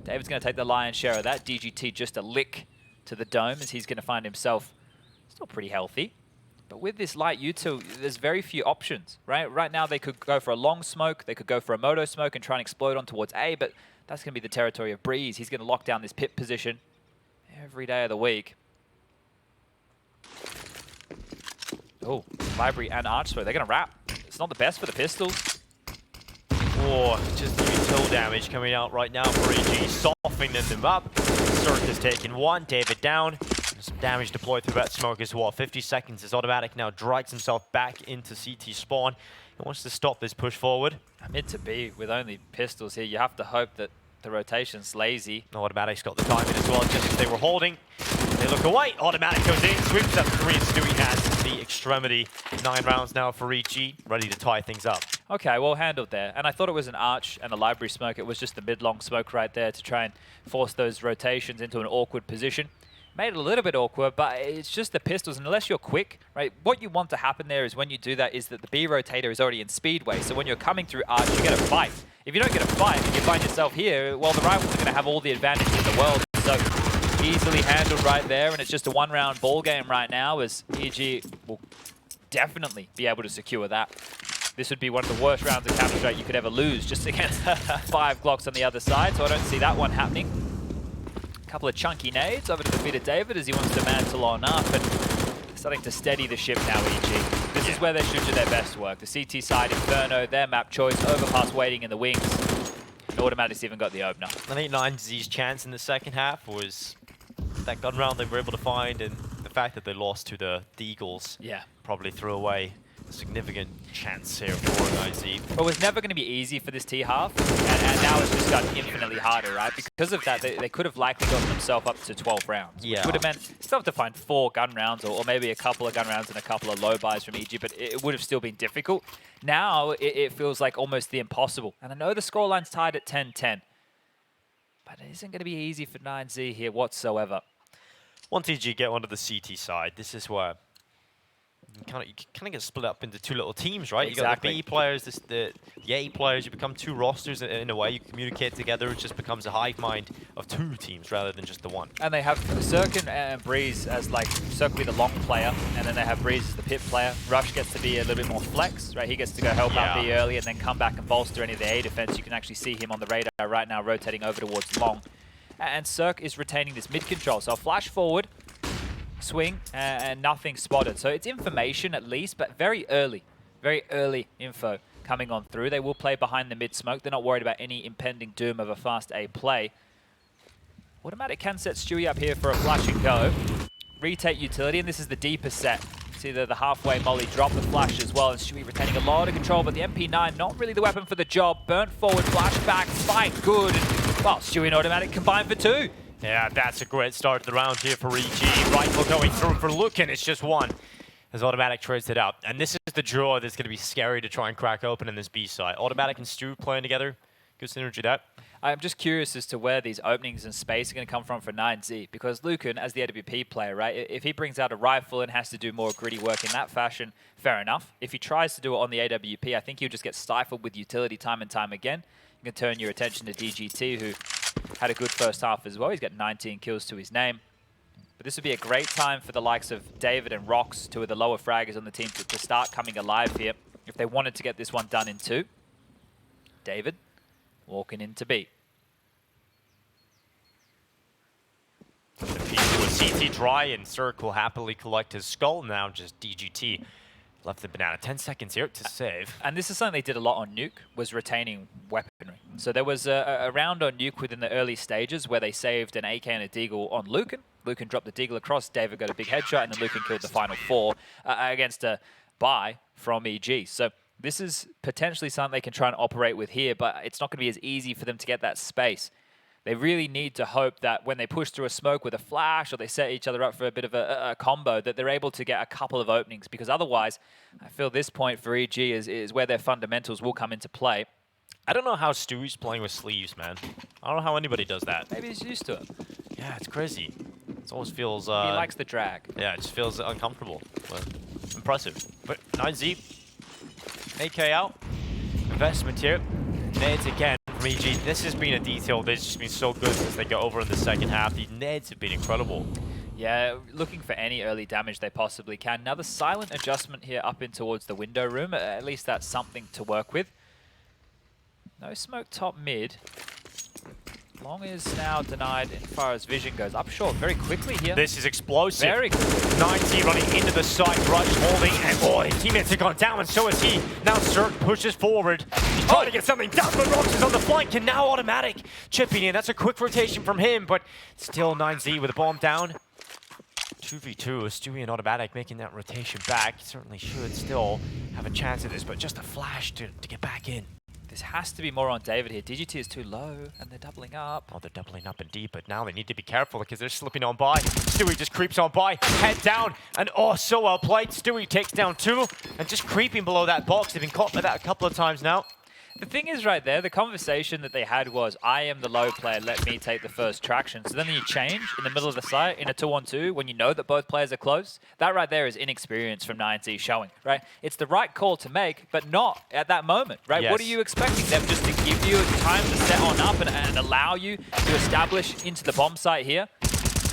[SPEAKER 1] David's going to take the lion's share of that. DGT just a lick to the dome as he's going to find himself still pretty healthy. But with this light U2, there's very few options, right? Right now they could go for a long smoke, they could go for a moto smoke and try and explode on towards A, but that's going to be the territory of Brehze. He's going to lock down this pit position every day of the week. Oh, library and arch throw. They're going to wrap. It's not the best for the pistols.
[SPEAKER 2] Oh, just util damage coming out right now for EG, softening them up. Cirque has taken one, David down. Some damage deployed through that smoke as well. 50 seconds as autimatic now drags himself back into CT spawn. He wants to stop this push forward.
[SPEAKER 1] Mid to B with only pistols here. You have to hope that the rotation's lazy.
[SPEAKER 2] autimatic's got the timing as well, just as they were holding. They look away. autimatic goes in, sweeps up 3, and Stewie has the extremity. 9 rounds now for EG, ready to tie things up.
[SPEAKER 1] Okay, well handled there. And I thought it was an arch and a library smoke. It was just the mid-long smoke right there to try and force those rotations into an awkward position. Made it a little bit awkward, but it's just the pistols. And unless you're quick, right, what you want to happen there is when you do that is that the B rotator is already in speedway. So when you're coming through arch, you get a fight. If you don't get a fight and you find yourself here, well, the rivals are going to have all the advantage in the world. So easily handled right there, and it's just a 1-round ball game right now as EG will definitely be able to secure that. This would be one of the worst rounds of Counter-Strike you could ever lose, just against 5 Glocks on the other side, so I don't see that one happening. A couple of chunky nades over to the feet of David as he wants to mantle on up, and starting to steady the ship now, EG. This is where they should do their best work. The CT side, Inferno, their map choice, overpass waiting in the wings. And autimatic's even got the opener.
[SPEAKER 2] I think 9Z's chance in the second half was that gun round they were able to find, and the fact that they lost to the Eagles probably threw away significant chance here for 9Z.
[SPEAKER 1] But it was never going to be easy for this T-half, and now it's just gotten infinitely harder, right? Because of that, they could have likely gotten themselves up to 12 rounds.
[SPEAKER 2] Yeah.
[SPEAKER 1] Which would have meant still have to find 4 gun rounds, or maybe a couple of gun rounds and a couple of low buys from EG, but it would have still been difficult. Now, it feels like almost the impossible. And I know the scoreline's tied at 10-10, but it isn't going to be easy for 9Z here whatsoever.
[SPEAKER 2] Once EG get onto the CT side, this is where you kind of get split up into 2 little teams, right?
[SPEAKER 1] Exactly.
[SPEAKER 2] You got the B players, the A players. You become 2 rosters in a way. You communicate together. It just becomes a hive mind of 2 teams rather than just the one.
[SPEAKER 1] And they have Cirque and Brehze as like Cirque will be the long player, and then they have Brehze as the pit player. Rush gets to be a little bit more flex, right? He gets to go help out B early and then come back and bolster any of the A defense. You can actually see him on the radar right now, rotating over towards long. And Cirque is retaining this mid control. So I'll flash forward, swing, and nothing spotted. So it's information at least, but very early info coming on through. They will play behind the mid smoke. They're not worried about any impending doom of a fast A play. autimatic can set Stewie up here for a flash and go. Retake utility, and this is the deepest set. See the halfway molly drop the flash as well, and Stewie retaining a lot of control, but the MP9 not really the weapon for the job. Burnt forward, flashback, fight good, and well, Stewie and autimatic combined for 2.
[SPEAKER 2] Yeah, that's a great start to the round here for EG. Rifle going through for luken, it's just 1. As autimatic trades it out. And this is the draw that's going to be scary to try and crack open in this B side. autimatic and Stu playing together. Good synergy that.
[SPEAKER 1] I'm just curious as to where these openings in space are going to come from for 9Z, because luken, as the AWP player, right, if he brings out a rifle and has to do more gritty work in that fashion, fair enough. If he tries to do it on the AWP, I think he'll just get stifled with utility time and time again. You can turn your attention to DGT, who had a good first half as well. He's got 19 kills to his name. But this would be a great time for the likes of David and Rox, 2 of the lower fraggers on the team, to start coming alive here if they wanted to get this one done in 2. David walking into B.
[SPEAKER 2] The piece with CT dry, and Cirque will happily collect his skull. Now just DGT left the banana. 10 seconds here to save.
[SPEAKER 1] And this is something they did a lot on Nuke, was retaining weaponry. So there was a round on Nuke within the early stages where they saved an AK and a Deagle on luken. Luken dropped the Deagle across, David got a big headshot, and then luken killed the final 4 against a buy from EG. So this is potentially something they can try and operate with here, but it's not going to be as easy for them to get that space. They really need to hope that when they push through a smoke with a flash, or they set each other up for a bit of a combo, that they're able to get a couple of openings, because otherwise, I feel this point for EG is where their fundamentals will come into play.
[SPEAKER 2] I don't know how Stewie's playing with sleeves, man. I don't know how anybody does that.
[SPEAKER 1] Maybe he's used to it.
[SPEAKER 2] Yeah, it's crazy. It always feels...
[SPEAKER 1] he likes the drag.
[SPEAKER 2] Yeah, it just feels uncomfortable, but impressive. But 9Z, AK out, investment here, nades again from EG. This has been a detail that's just been so good since they got over in the second half. These nades have been incredible.
[SPEAKER 1] Yeah, looking for any early damage they possibly can. Now the silent adjustment here up in towards the window room, at least that's something to work with. No smoke top mid. Long is now denied as far as vision goes. Up short very quickly here.
[SPEAKER 2] This is explosive.
[SPEAKER 1] Very good.
[SPEAKER 2] 9Z running into the side, Rush holding, and boy, his teammates have gone down, and so is he. Now Cirque pushes forward. He's trying to get something done, but Rox is on the flank, and now autimatic chipping in. That's a quick rotation from him, but still 9Z with a bomb down. 2v2, Stewie and autimatic making that rotation back. He certainly should still have a chance at this, but just a flash to get back in.
[SPEAKER 1] This has to be more on David here. DGT is too low, and they're doubling up.
[SPEAKER 2] Oh, they're doubling up and deep, but now they need to be careful because they're slipping on by. Stewie just creeps on by, head down, and oh, so well played. Stewie takes down 2, and just creeping below that box. They've been caught by that a couple of times now.
[SPEAKER 1] The thing is right there, the conversation that they had was, I am the low player, let me take the first traction. So then you change in the middle of the site in a 2-on-2 when you know that both players are close. That right there is inexperience from 9Z showing, right? It's the right call to make, but not at that moment, right?
[SPEAKER 2] Yes.
[SPEAKER 1] What are you expecting them just to give you time to set on up and allow you to establish into the bomb site here?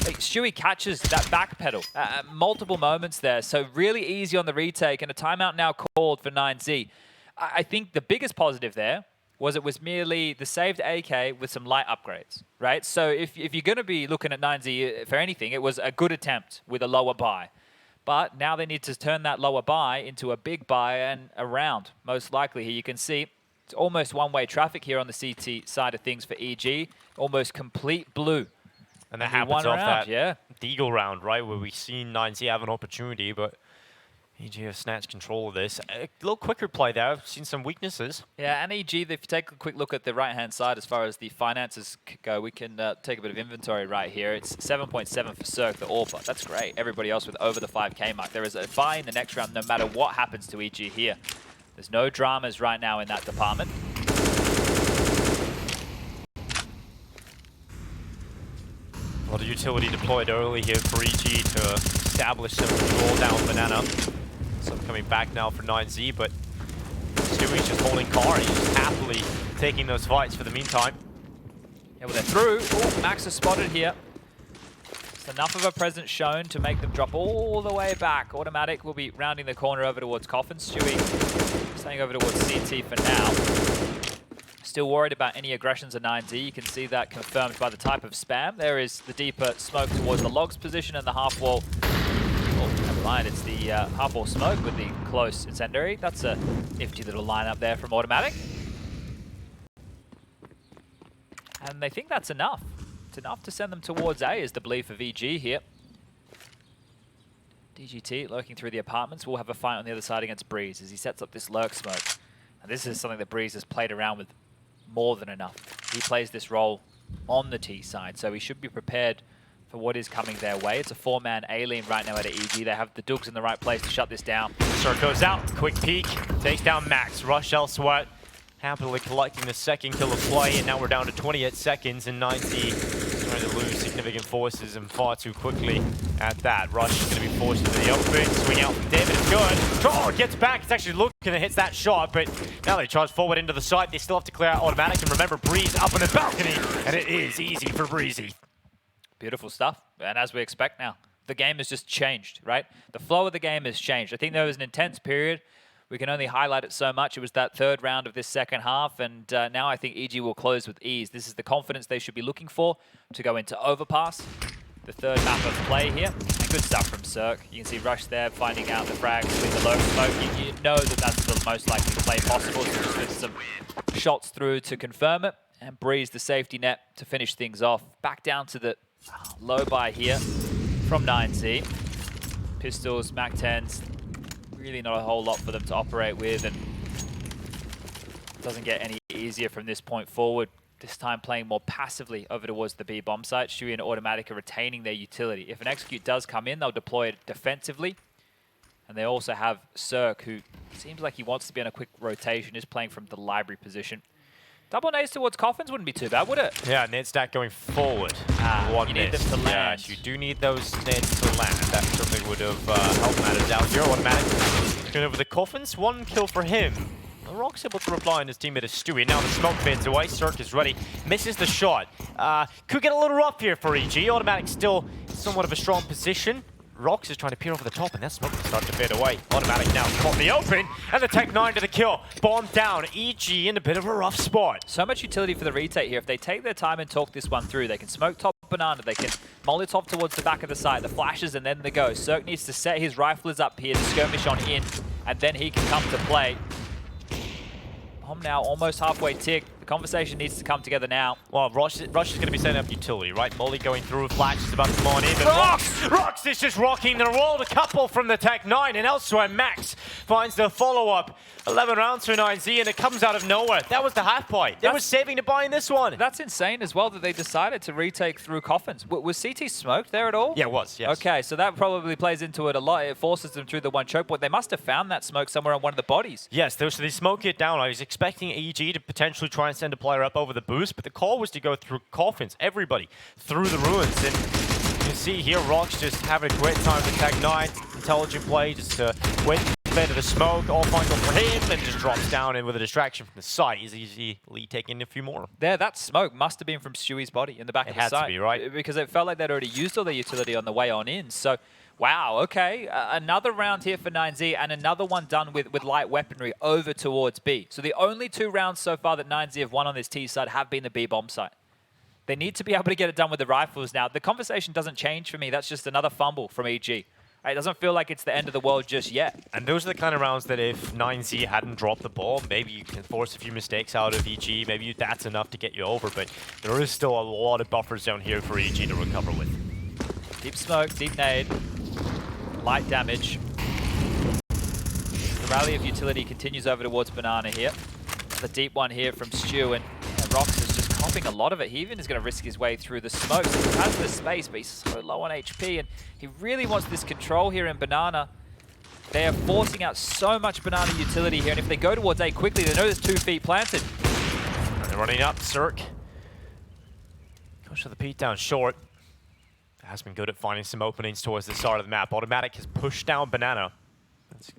[SPEAKER 1] Like, Stewie catches that back pedal at multiple moments there, so really easy on the retake, and a timeout now called for 9Z. I think the biggest positive there was it was merely the saved AK with some light upgrades, right? So if you're going to be looking at 9Z for anything, it was a good attempt with a lower buy. But now they need to turn that lower buy into a big buy and a round, most likely. Here you can see it's almost one-way traffic here on the CT side of things for EG, almost complete blue.
[SPEAKER 2] And that happens off
[SPEAKER 1] round,
[SPEAKER 2] that Deagle round, right, where we've seen 9Z have an opportunity, but EG have snatched control of this. A little quicker play there. I've seen some weaknesses.
[SPEAKER 1] Yeah, and EG, if you take a quick look at the right-hand side as far as the finances go, we can take a bit of inventory right here. It's 7.7 for Cirque, the AWPer. That's great. Everybody else with over the 5K mark. There is a buy in the next round no matter what happens to EG here. There's no dramas right now in that department.
[SPEAKER 2] A lot of utility deployed early here for EG to establish some control down Banana. Some coming back now for 9Z, but Stewie's just holding car. He's just happily taking those fights for the meantime.
[SPEAKER 1] Yeah, well, they're through. Ooh, Max is spotted here. It's enough of a presence shown to make them drop all the way back. autimatic will be rounding the corner over towards Coffin. Stewie staying over towards CT for now. Still worried about any aggressions of 9Z. You can see that confirmed by the type of spam. There is the deeper smoke towards the logs position and the half wall. Oh, never mind. It's the half wall smoke with the close incendiary. That's a nifty little lineup there from autimatic. And they think that's enough. It's enough to send them towards A is the belief of EG here. DGT lurking through the apartments. We'll have a fight on the other side against Brehze as he sets up this lurk smoke. And this is something that Brehze has played around with more than enough. He plays this role on the T side, so he should be prepared for what is coming their way. It's a 4-man A-Lean right now at EG. They have the Dugs in the right place to shut this down.
[SPEAKER 2] Cirque goes out, quick peek, takes down Max, rush elsewhere. Happily collecting the second kill of play, and now we're down to 28 seconds, and 9Z trying to lose significant forces and far too quickly at that. Rush is going to be forced into the open, swing out from David, it's good. Oh, gets back, it's actually luken and hits that shot, but now they charge forward into the site. They still have to clear out autimatic, and remember, Brehze up on the balcony, and it is easy for Brehze.
[SPEAKER 1] Beautiful stuff, and as we expect now, the game has just changed, right? The flow of the game has changed. I think there was an intense period. We can only highlight it so much. It was that third round of this second half, and now I think EG will close with ease. This is the confidence they should be looking for to go into overpass. The third map of play here, and good stuff from Cirque. You can see Rush there finding out the frags with the lurk smoke. You know that that's the most likely play possible, so just with some shots through to confirm it, and Brehze the safety net to finish things off. Back down to the low buy here from 9Z. Pistols, MAC-10s. Really not a whole lot for them to operate with, and it doesn't get any easier from this point forward. This time playing more passively over towards the B bomb site. Stewie and autimatic are retaining their utility. If an execute does come in, they'll deploy it defensively. And they also have Cirque, who seems like he wants to be on a quick rotation, is playing from the library position. Double nades towards coffins wouldn't be too bad, would it?
[SPEAKER 2] Yeah, nade stack going forward.
[SPEAKER 1] You need them to land.
[SPEAKER 2] Yes, you do need those nades to land. That certainly would have helped matters out here. autimatic going over the coffins. One kill for him. Rock's able to reply on his teammate as Stewie. Now the smoke fades away. Cirque is ready. Misses the shot. Could get a little rough here for EG. autimatic still somewhat of a strong position. Rox is trying to peer over the top, and that smoke is starting to fade away. autimatic now caught in the open, and the Tech-9 to the kill. Bomb down. EG in a bit of a rough spot.
[SPEAKER 1] So much utility for the retake here. If they take their time and talk this one through, they can smoke top banana, they can Molotov towards the back of the site, the flashes, and then the go. Cirque needs to set his riflers up here to skirmish on in, and then he can come to play. Bomb now almost halfway tick. The conversation needs to come together now.
[SPEAKER 2] Well, Rush is going to be setting up utility, right? Molly going through, Flash is about to come on in, but Rox is just rocking the world. A couple from the Tech-9, and elsewhere Max finds the follow-up. 11 rounds for 9Z, and it comes out of nowhere. That was the half point. They were saving to buy in this one.
[SPEAKER 1] That's insane as well that they decided to retake through coffins. Was CT smoked there at all?
[SPEAKER 2] Yeah, it was, yes.
[SPEAKER 1] Okay, so that probably plays into it a lot. It forces them through the one choke point. They must have found that smoke somewhere on one of the bodies.
[SPEAKER 2] Yes, so they smoke it down. I was expecting EG to potentially try and send a player up over the boost, but the call was to go through coffins, everybody, through the ruins. And you can see here, Rox just having a great time with Tech-9. Intelligent play, just wait into the smoke, all final for him, and just drops down, and with a distraction from the site, he's easily taking a few more.
[SPEAKER 1] There, that smoke must have been from Stewie's body in the back of the site.
[SPEAKER 2] It had to be, right?
[SPEAKER 1] Because it felt like they'd already used all their utility on the way on in. So, wow, okay. Another round here for 9Z, and another one done with light weaponry over towards B. So the only 2 rounds so far that 9Z have won on this T side have been the B bomb site. They need to be able to get it done with the rifles now. The conversation doesn't change for me. That's just another fumble from EG. It doesn't feel like it's the end of the world just yet.
[SPEAKER 2] And those are the kind of rounds that if 9Z hadn't dropped the ball, maybe you can force a few mistakes out of EG. Maybe that's enough to get you over, but there is still a lot of buffers down here for EG to recover with.
[SPEAKER 1] Deep smoke, deep nade, light damage. Rally of utility continues over towards Banana here. The deep one here from Stu, and Rox is just copying a lot of it. He even is going to risk his way through the smoke. So he has the space, but he's so low on HP, and he really wants this control here in Banana. They are forcing out so much Banana utility here, and if they go towards A quickly, they know there's 2 feet planted.
[SPEAKER 2] And they're running up, Cirque. Goes for the beat down short. Has been good at finding some openings towards the side of the map. autimatic has pushed down Banana. That's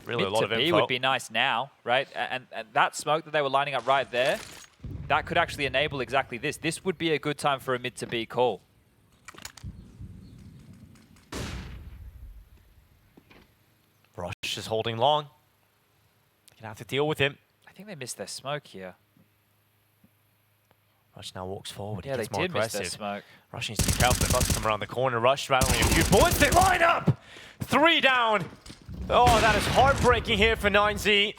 [SPEAKER 2] really a lot of info.
[SPEAKER 1] Mid to B would be nice now, right? And that smoke that they were lining up right there, that could actually enable exactly this. This would be a good time for a mid to B call.
[SPEAKER 2] Rush is holding long. Gonna have to deal with him.
[SPEAKER 1] I think they missed their smoke here.
[SPEAKER 2] Rush now walks forward.
[SPEAKER 1] Yeah,
[SPEAKER 2] he gets
[SPEAKER 1] they
[SPEAKER 2] more
[SPEAKER 1] did miss
[SPEAKER 2] aggressive.
[SPEAKER 1] their smoke.
[SPEAKER 2] Rush needs to be careful. They're about to come around the corner. Rush rattling a few bullets. They line up! 3 down. Oh, that is heartbreaking here for 9Z.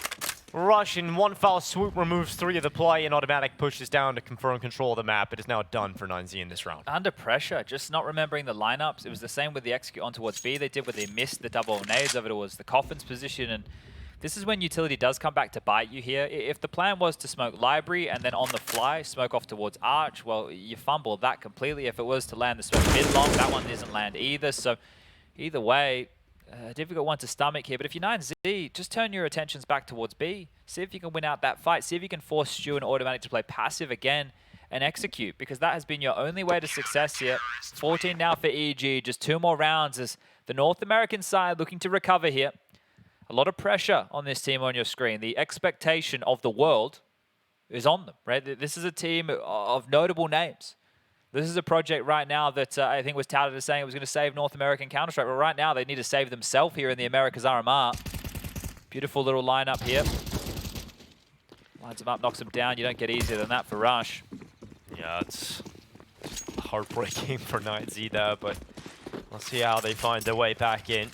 [SPEAKER 2] Rush in one foul swoop removes 3 of the play, and autimatic pushes down to confirm control of the map. It is now done for 9Z in this round.
[SPEAKER 1] Under pressure, just not remembering the lineups. It was the same with the execute on towards B they did, where they missed the double nades over towards the Coffin's position, and this is when utility does come back to bite you here. If the plan was to smoke library and then on the fly smoke off towards arch, well, you fumble that completely. If it was to land the smoke mid-long, that one doesn't land either. So either way, a difficult one to stomach here. But if you're 9Z, just turn your attentions back towards B. See if you can win out that fight. See if you can force Stu and autimatic to play passive again and execute, because that has been your only way to success here. 14 now for EG. Just 2 more rounds as the North American side looking to recover here. A lot of pressure on this team on your screen. The expectation of the world is on them, right? This is a team of notable names. This is a project right now that I think was touted as saying it was going to save North American Counter-Strike. But right now, they need to save themselves here in the Americas RMR. Beautiful little lineup here. Lines them up, knocks them down. You don't get easier than that for Rush.
[SPEAKER 2] Yeah, it's heartbreaking for 9Z there, but we'll see how they find their way back in.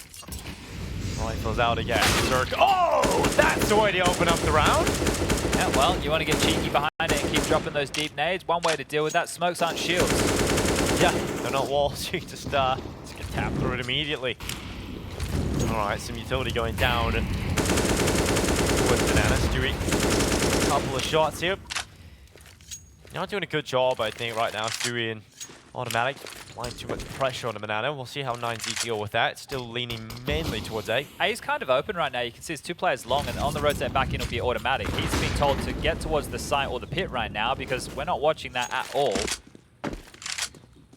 [SPEAKER 2] Rifles out again. Zerk. Oh, that's the way to open up the round.
[SPEAKER 1] Yeah, well, you want to get cheeky behind it and keep dropping those deep nades. One way to deal with that, smokes aren't shields.
[SPEAKER 2] Yeah, they're not walls. You can just get tapped through it immediately. All right, some utility going down and towards Banana. Stewie, a couple of shots here. Not doing a good job, I think, right now. Stewie and autimatic applying too much pressure on the Banana. We'll see how 9Z deal with that. Still leaning mainly towards A.
[SPEAKER 1] A is kind of open right now. You can see it's 2 players long, and on the rotate back in will be autimatic. He's being told to get towards the site or the pit right now because we're not watching that at all.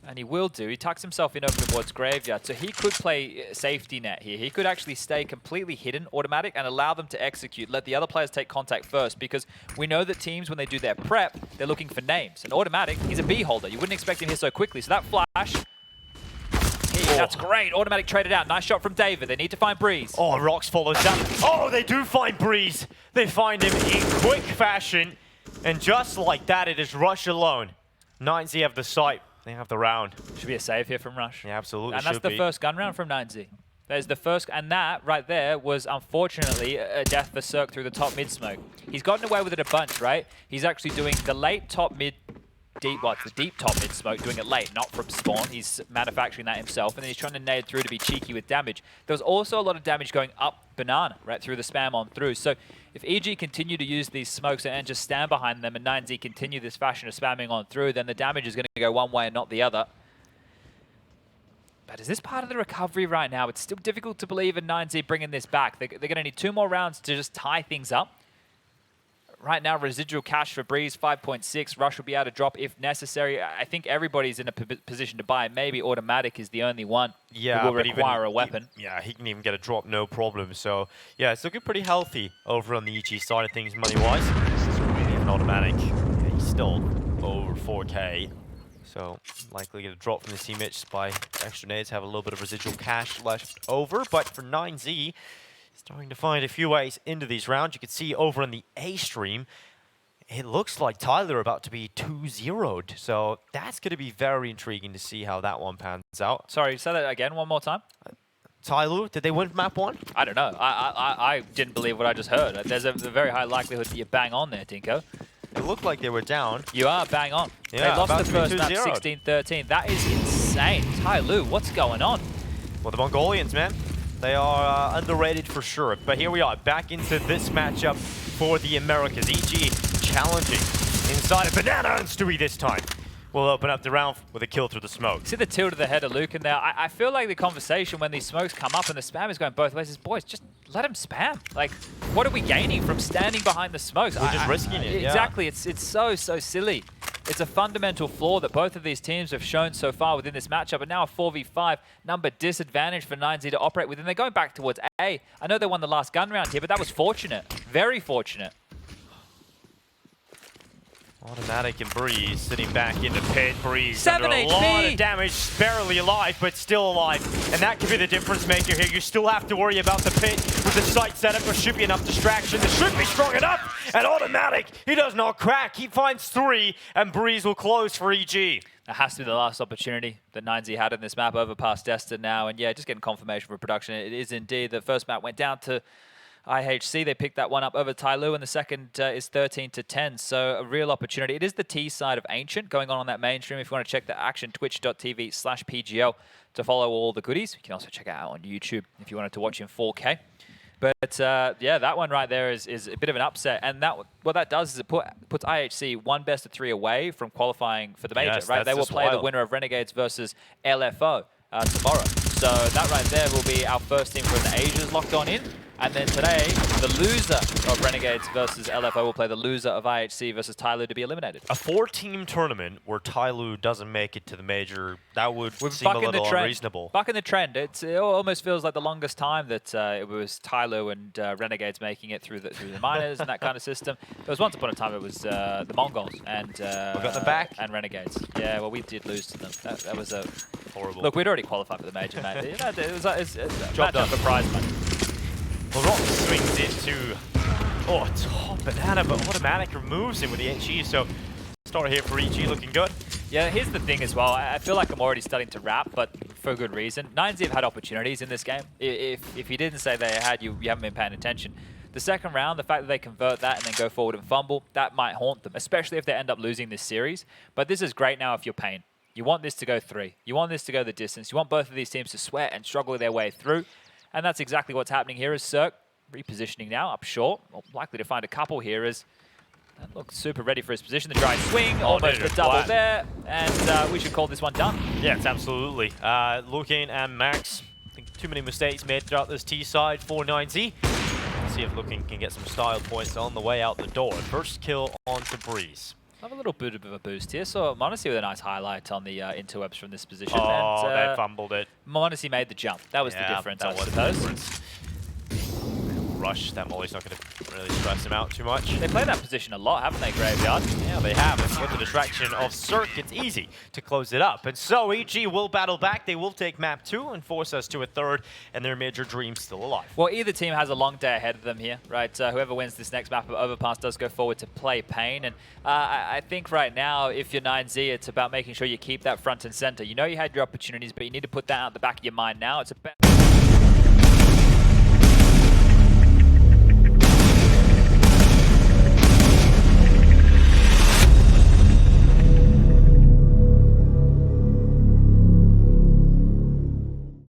[SPEAKER 1] And he will do. He tucks himself in over towards Graveyard, so he could play safety net here. He could actually stay completely hidden, autimatic, and allow them to execute. Let the other players take contact first, because we know that teams, when they do their prep, they're looking for names. And autimatic, he's a B holder. You wouldn't expect him here so quickly. So that flash, that's great. autimatic traded out. Nice shot from David. They need to find Brehze.
[SPEAKER 2] Oh, Rox follows up. Oh, they do find Brehze. They find him in quick fashion. And just like that, it is Rush alone. 9Z have the site. They have the round.
[SPEAKER 1] Should be a save here from Rush.
[SPEAKER 2] Yeah, absolutely.
[SPEAKER 1] And that's the first gun round from 9Z. There's the first, and that right there was unfortunately a death for Cirque through the top mid smoke. He's gotten away with it a bunch, right? He's actually doing the late top mid, deep, well, it's the deep top mid smoke, doing it late, not from spawn. He's manufacturing that himself, and then he's trying to nade through to be cheeky with damage. There was also a lot of damage going up Banana, right, through the spam on through. So if EG continue to use these smokes and just stand behind them, and 9Z continue this fashion of spamming on through, then the damage is going to go one way and not the other. But is this part of the recovery right now? It's still difficult to believe in 9Z bringing this back. They're going to need 2 more rounds to just tie things up. Right now, residual cash for Brehze, 5.6. Rush will be able to drop if necessary. I think everybody's in a position to buy. Maybe autimatic is the only one who will require a weapon.
[SPEAKER 2] He can even get a drop, no problem. So, yeah, it's looking pretty healthy over on the EG side of things money-wise. Even autimatic, he's still over 4K. So, likely get a drop from the teammates by extra nades, have a little bit of residual cash left over. But for 9Z, starting to find a few ways into these rounds. You can see over on the A stream, it looks like Tyler about to be 2-0'd. So that's going to be very intriguing to see how that one pans out.
[SPEAKER 1] Sorry, say that again one more time.
[SPEAKER 2] Tyler, did they win map 1?
[SPEAKER 1] I don't know. I didn't believe what I just heard. There's a very high likelihood that you bang on there, Tinko.
[SPEAKER 2] It looked like they were down.
[SPEAKER 1] You are bang on.
[SPEAKER 2] Yeah,
[SPEAKER 1] they lost the first map 16-13. That is insane. Tyloo, what's going on?
[SPEAKER 2] Well, the Mongolians, man. They are underrated for sure. But here we are, back into this matchup for the Americas. EG challenging inside of Banana, and Stewie this time will open up the round with a kill through the smoke.
[SPEAKER 1] See the tilt of the head of luken there. I feel like the conversation when these smokes come up and the spam is going both ways is, boys, just let him spam. Like, what are we gaining from standing behind the smokes?
[SPEAKER 2] We're just risking it,
[SPEAKER 1] Exactly. Yeah. It's so silly. It's a fundamental flaw that both of these teams have shown so far within this matchup, and now a 4v5 number disadvantage for 9Z to operate within. They're going back towards A. I know they won the last gun round here, but that was fortunate. Very fortunate.
[SPEAKER 2] Autimatic and Brehze sitting back in the pit. Brehze
[SPEAKER 1] 7
[SPEAKER 2] under a
[SPEAKER 1] HP.
[SPEAKER 2] lot of damage, barely alive, but still alive. And that could be the difference maker here. You still have to worry about the pit with the site setup. There should be enough distraction. There should be strong enough. And Autimatic, he does not crack. He finds 3, and Brehze will close for EG.
[SPEAKER 1] That has to be the last opportunity that 9Z had in this map over past Destin now. And yeah, just getting confirmation for production. It is indeed. The first map went down to IHC. They picked that one up over Tyloo, and the second is 13-10. So a real opportunity. It is the T side of Ancient going on that mainstream. If you want to check the action, twitch.tv/PGL to follow all the goodies. You can also check it out on YouTube if you wanted to watch in 4K. But yeah, that one right there is a bit of an upset. And that what that does is it puts IHC one best of 3 away from qualifying for the major,
[SPEAKER 2] yes,
[SPEAKER 1] right? They will play the winner of Renegades versus LFO tomorrow. So that right there will be our first team from the Asias locked on in. And then today, the loser of Renegades versus LFO will play the loser of IHC versus Tyloo to be eliminated.
[SPEAKER 2] A 4-team tournament where Tyloo doesn't make it to the major, that would seem a little unreasonable.
[SPEAKER 1] Bucking the trend. It almost feels like the longest time that it was Tyloo and Renegades making it through the minors and that kind of system. There was once upon a time it was the Mongols and
[SPEAKER 2] we got the back
[SPEAKER 1] and Renegades. Yeah, well, we did lose to them. That was a
[SPEAKER 2] horrible.
[SPEAKER 1] Look, we'd already qualified for the major, mate. You know, it was a
[SPEAKER 2] job done
[SPEAKER 1] for prize money.
[SPEAKER 2] Rock swings into top Banana, but Autimatic removes him with the HE, so start here for EG looking good.
[SPEAKER 1] Yeah, here's the thing as well. I feel like I'm already starting to rap, but for a good reason. 9Z have had opportunities in this game. If you didn't say they had, you haven't been paying attention. The second round, the fact that they convert that and then go forward and fumble, that might haunt them, especially if they end up losing this series. But this is great now if you're Pain. You want this to go 3. You want this to go the distance. You want both of these teams to sweat and struggle their way through. And that's exactly what's happening here as Cirque repositioning now up short. Well, likely to find a couple here as that looks super ready for his position. The dry swing, almost a double there. And we should call this one done.
[SPEAKER 2] Yeah, it's absolutely. Luken and Max, I think too many mistakes made throughout this T side for 9Z. Let's see if Luken can get some style points on the way out the door. First kill onto Brehze.
[SPEAKER 1] Have a little bit of a boost here. So Monacy with a nice highlight on the interwebs from this position.
[SPEAKER 2] Oh,
[SPEAKER 1] and,
[SPEAKER 2] they fumbled it.
[SPEAKER 1] Monacy made the jump. That was the difference, I suppose.
[SPEAKER 2] Rush, that Molly's not going to really stress him out too much.
[SPEAKER 1] They play that position a lot, haven't they, Graveyard?
[SPEAKER 2] Yeah, they have. And with the distraction of Cirque, it's easy to close it up. And so EG will battle back. They will take map 2 and force us to a 3rd, and their major dream's still alive.
[SPEAKER 1] Well, either team has a long day ahead of them here, right? Whoever wins this next map of Overpass does go forward to play Pain. And I think right now, if you're 9Z, it's about making sure you keep that front and center. You know you had your opportunities, but you need to put that out the back of your mind now. It's a